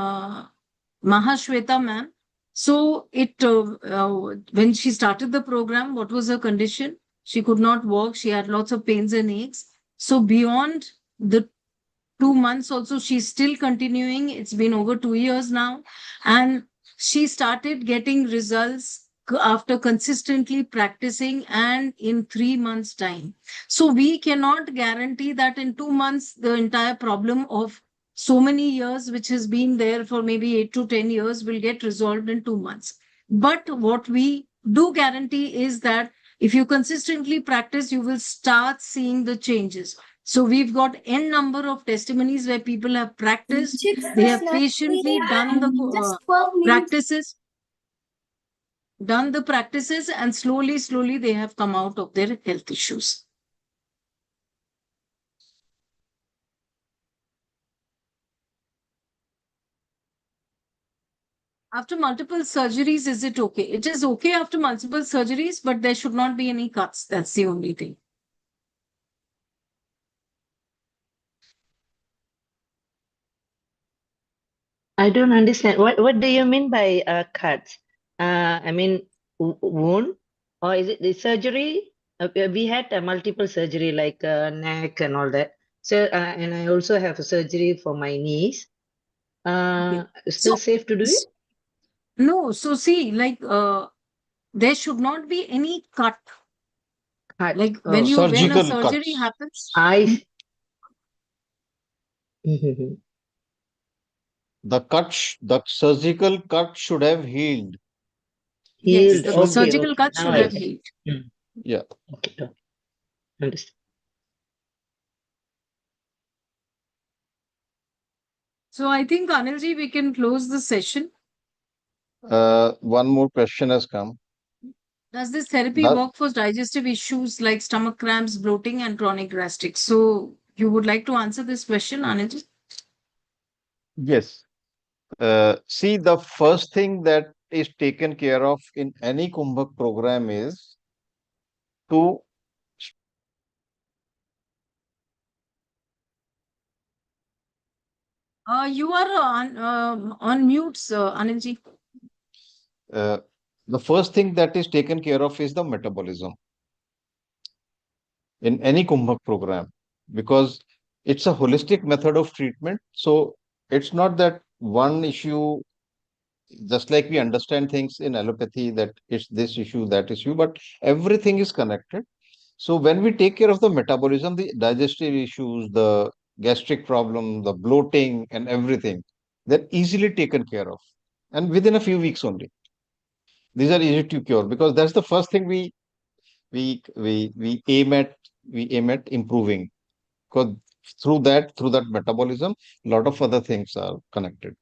Mahashweta ma'am, so when she started the program, what was her condition? She could not walk. She had lots of pains and aches. So beyond the 2 months also, she's still continuing. It's been over 2 years now, and she started getting results after consistently practicing and in 3 months time. So we cannot guarantee that in 2 months the entire problem of so many years, which has been there for maybe 8 to 10 years, will get resolved in 2 months. But what we do guarantee is that if you consistently practice, you will start seeing the changes. So we've got n number of testimonies where people have practiced, they have patiently done the practices, and slowly they have come out of their health issues. After multiple surgeries, is it okay? It is okay after multiple surgeries, but there should not be any cuts. That's the only thing. I don't understand. What do you mean by cuts? I mean wound, or is it the surgery? We had multiple surgery like neck and all that. So and I also have a surgery for my knees. Still So- safe to do it? No, so see, like there should not be any cut. Cut. Like Oh, when a Surgical surgery cuts. happens, Mhm. The surgical cut should have healed. yes, Healed. the Should be, surgical Okay. cut Now should I have yes, get. healed. yeah. Okay. Understand. So I think, Anilji, we can close the session. One more question has come. Does this therapy Does, work for digestive issues like stomach cramps, bloating, and chronic gastric? So you would like to answer this question, Anilji? yes. See, the first thing that is taken care of in any kumbhak program is to You are on mute, Anilji. uh, the first thing that is taken care of is the metabolism in any kumbhak program, because it's a holistic method of treatment. So it's not that one issue, just like we understand things in allopathy, that it's this issue, that issue, but everything is connected. So when we take care of the metabolism, the digestive issues, the gastric problem, the bloating and everything, they're easily taken care of. And within a few weeks only. These are easy to cure, because that's the first thing we aim at improving. Because through that metabolism, a lot of other things are connected.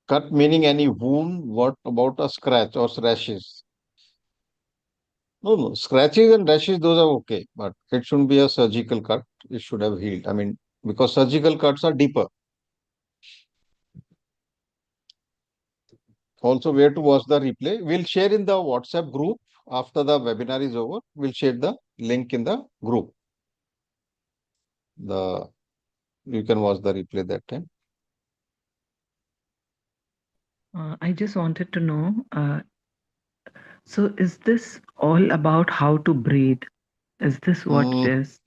Cut meaning any wound. What about a scratch or rashes? No, scratches and rashes, those are okay, but it shouldn't be a surgical cut. It should have healed. I mean, because surgical cuts are deeper. Also, where to watch the replay? We'll share in the WhatsApp group after the webinar is over. We'll share the link in the group. You can watch the replay that time. I just wanted to know, so is this all about how to breathe? Is this what it Mm, is?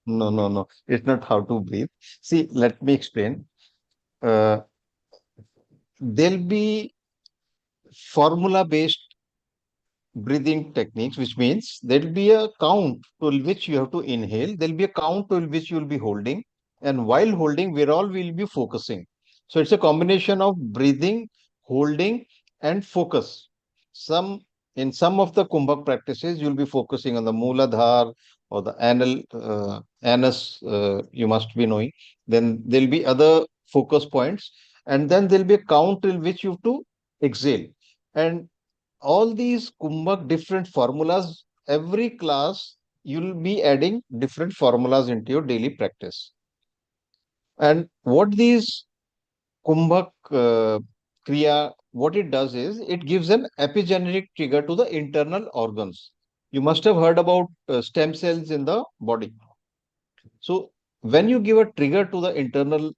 no. It's not how to breathe. See, let me explain. Uh, there'll be formula based breathing techniques, which means there'll be a count till which you have to inhale, there'll be a count till which you'll be holding, and while holding, we're all will be focusing. So it's a combination of breathing, holding, and focus. Some in some of the kumbhak practices, you'll be focusing on the Mooladhar or the anus, you must be knowing. Then there'll be other focus points, and then there'll be a count till which you have to exhale. And all these kumbhak different formulas, every class you'll be adding different formulas into your daily practice. And what these kumbhak kriya, what it does is it gives an epigenetic trigger to the internal organs. You must have heard about stem cells in the body. So when you give a trigger to the internal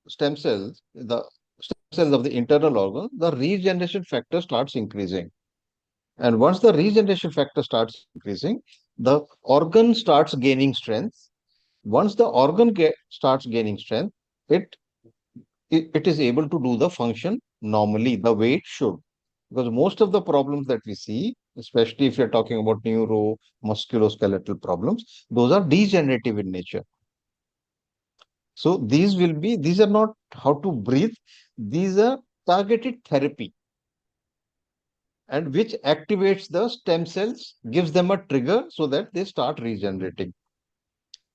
stem cells, the stem cells of the internal organ, the regeneration factor starts increasing. And once the regeneration factor starts increasing, the organ starts gaining strength. Once the starts gaining strength, it, it is able to do the function normally the way it should. Because most of the problems that we see, especially if you're talking about neuro musculoskeletal problems, those are degenerative in nature. So these are not how to breathe, these are targeted therapy, and which activates the stem cells, gives them a trigger so that they start regenerating.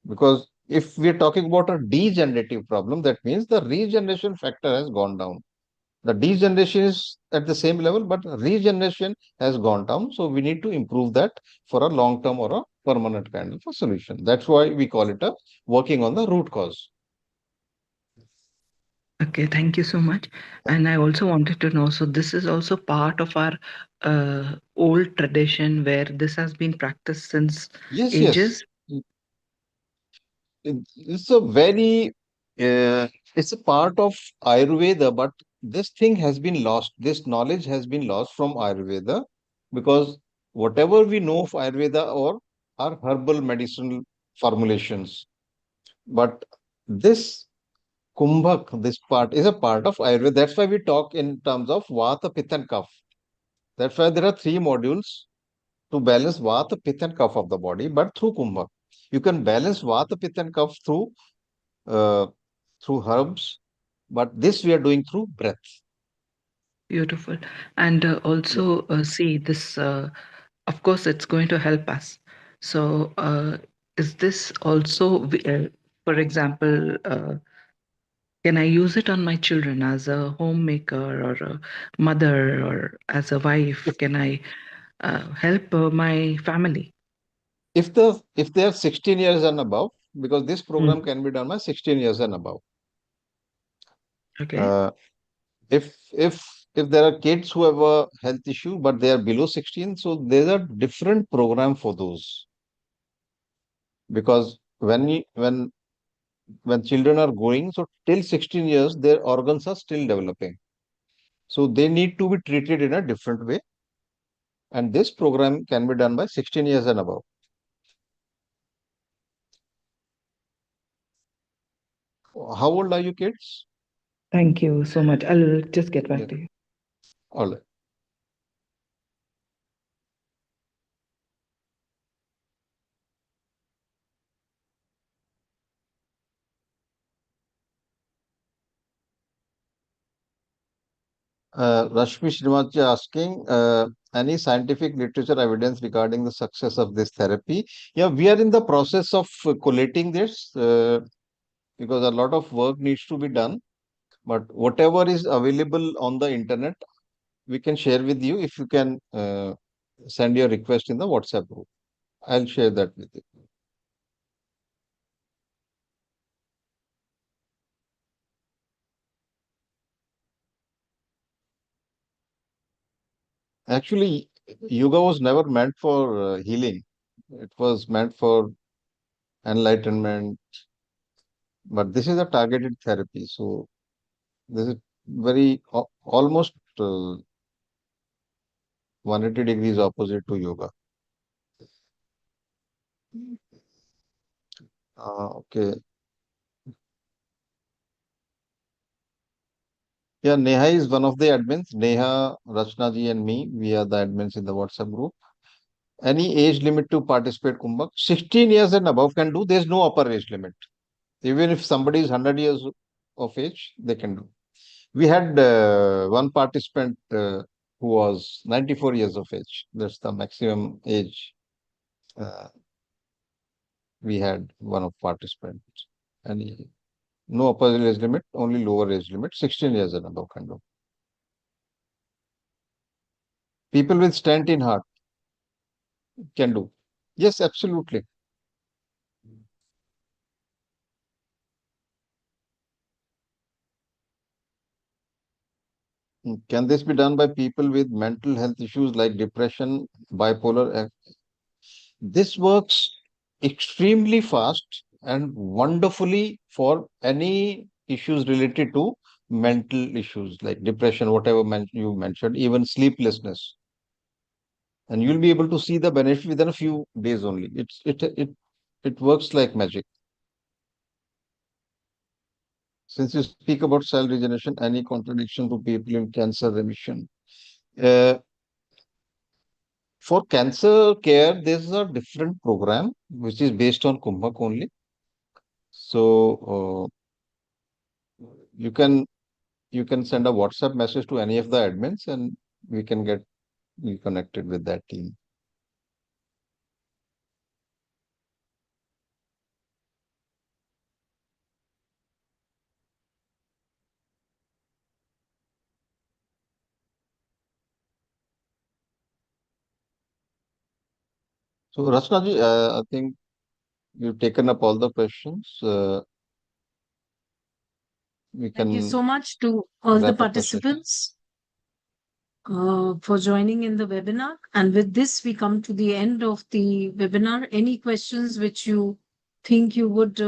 Because if we're talking about a degenerative problem, that means the regeneration factor has gone down. The degeneration is at the same level, but regeneration has gone down. So we need to improve that for a long term or a permanent kind of a solution. That's why we call it a working on the root cause. Okay, thank you so much. And I also wanted to know, so this is also part of our old tradition where this has been practiced since Yes, yes. ages. It's a very, it's a part of Ayurveda, but this thing has been lost. This knowledge has been lost from Ayurveda because whatever we know of Ayurveda or are herbal medicinal formulations. But this kumbhak, this part is a part of Ayurveda. That's why we talk in terms of Vata, Pitta, and Kapha. That's why there are three modules to balance Vata, Pitta, and Kapha of the body, but through kumbhak. You can balance Vata, Pitta, and Kapha uh, through herbs, but this we are doing through breath. Beautiful. And Yeah. also, see, this, of course, it's going to help us. So, is this also, for example, can I use it on my children as a homemaker or a mother or as a wife? If Can I help my family? if they are 16 years and above, because this program Mm. can be done by 16 years and above. Okay. Uh, if there are kids who have a health issue but they are below 16, so there's a different program for those. Because when children are growing, so till 16 years, their organs are still developing. So they need to be treated in a different way. And this program can be done by 16 years and above. How old are you kids? Thank you so much. I'll just get Yeah. back to you. All right. Rashmi Srimachi asking, any scientific literature evidence regarding the success of this therapy? Yeah, we are in the process of collating this because a lot of work needs to be done. But whatever is available on the internet, we can share with you if you can send your request in the WhatsApp group. I'll share that with you. Actually, yoga was never meant for healing. It was meant for enlightenment, but this is a targeted therapy. So this is very almost 180 degrees opposite to yoga. Okay. Yeah, Neha is one of the admins. Neha, Rachna ji and me, we are the admins in the WhatsApp group. Any age limit to participate kumbhak? 16 years and above can do. There's no upper age limit. Even if somebody is 100 years of age, they can do. We had one participant who was 94 years of age. That's the maximum age uh, we had one of participants. And no upper age limit, only lower age limit, 16 years and above can do. People with stent in heart can do. Yes, absolutely. Can this be done by people with mental health issues like depression, bipolar? This works extremely fast and wonderfully for any issues related to mental issues like depression, whatever you mentioned, even sleeplessness. And you'll be able to see the benefit within a few days only. It works like magic. Since you speak about cell regeneration, any contradiction to people in cancer remission? Uh, for cancer care, there's a different program which is based on kumbhak only. So you can send a WhatsApp message to any of the admins, and we can get you connected with that team. So Rachna ji, I think you've taken up all the questions. We Thank you can so much to all the wrap up the session. participants for joining in the webinar. And with this, we come to the end of the webinar. Any questions which you think you would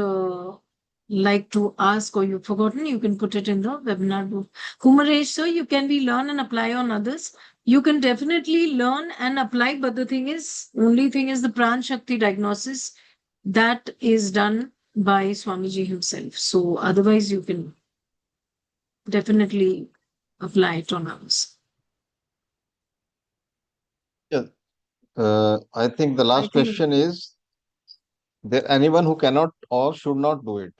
like to ask or you've forgotten, you can put it in the webinar group. Kumaresh, sir, you can be learn and apply on others. You can definitely learn and apply, but the thing is, only thing is the Pran Shakti diagnosis that is done by Swamiji himself. So otherwise, you can definitely apply it on others. Yeah. I think the I last think question is there anyone who cannot or should not do it?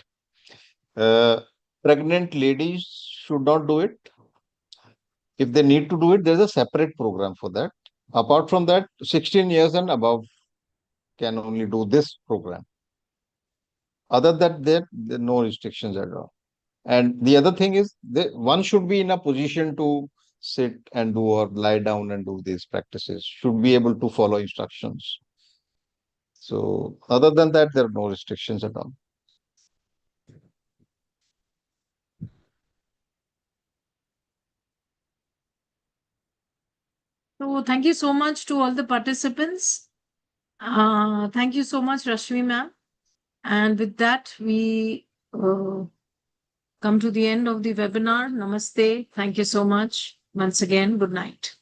Pregnant ladies should not do it. If they need to do it, there's a separate program for that. Apart from that, 16 years and above can only do this program. Other than that, there are no restrictions at all. And the other thing is that one should be in a position to sit and do or lie down and do these practices, should be able to follow instructions. So other than that, there are no restrictions at all. so. Thank you so much to all the participants. Thank you so much, Rashmi ma'am. And with that, we come to the end of the webinar. Namaste. Thank you so much. Once again, good night.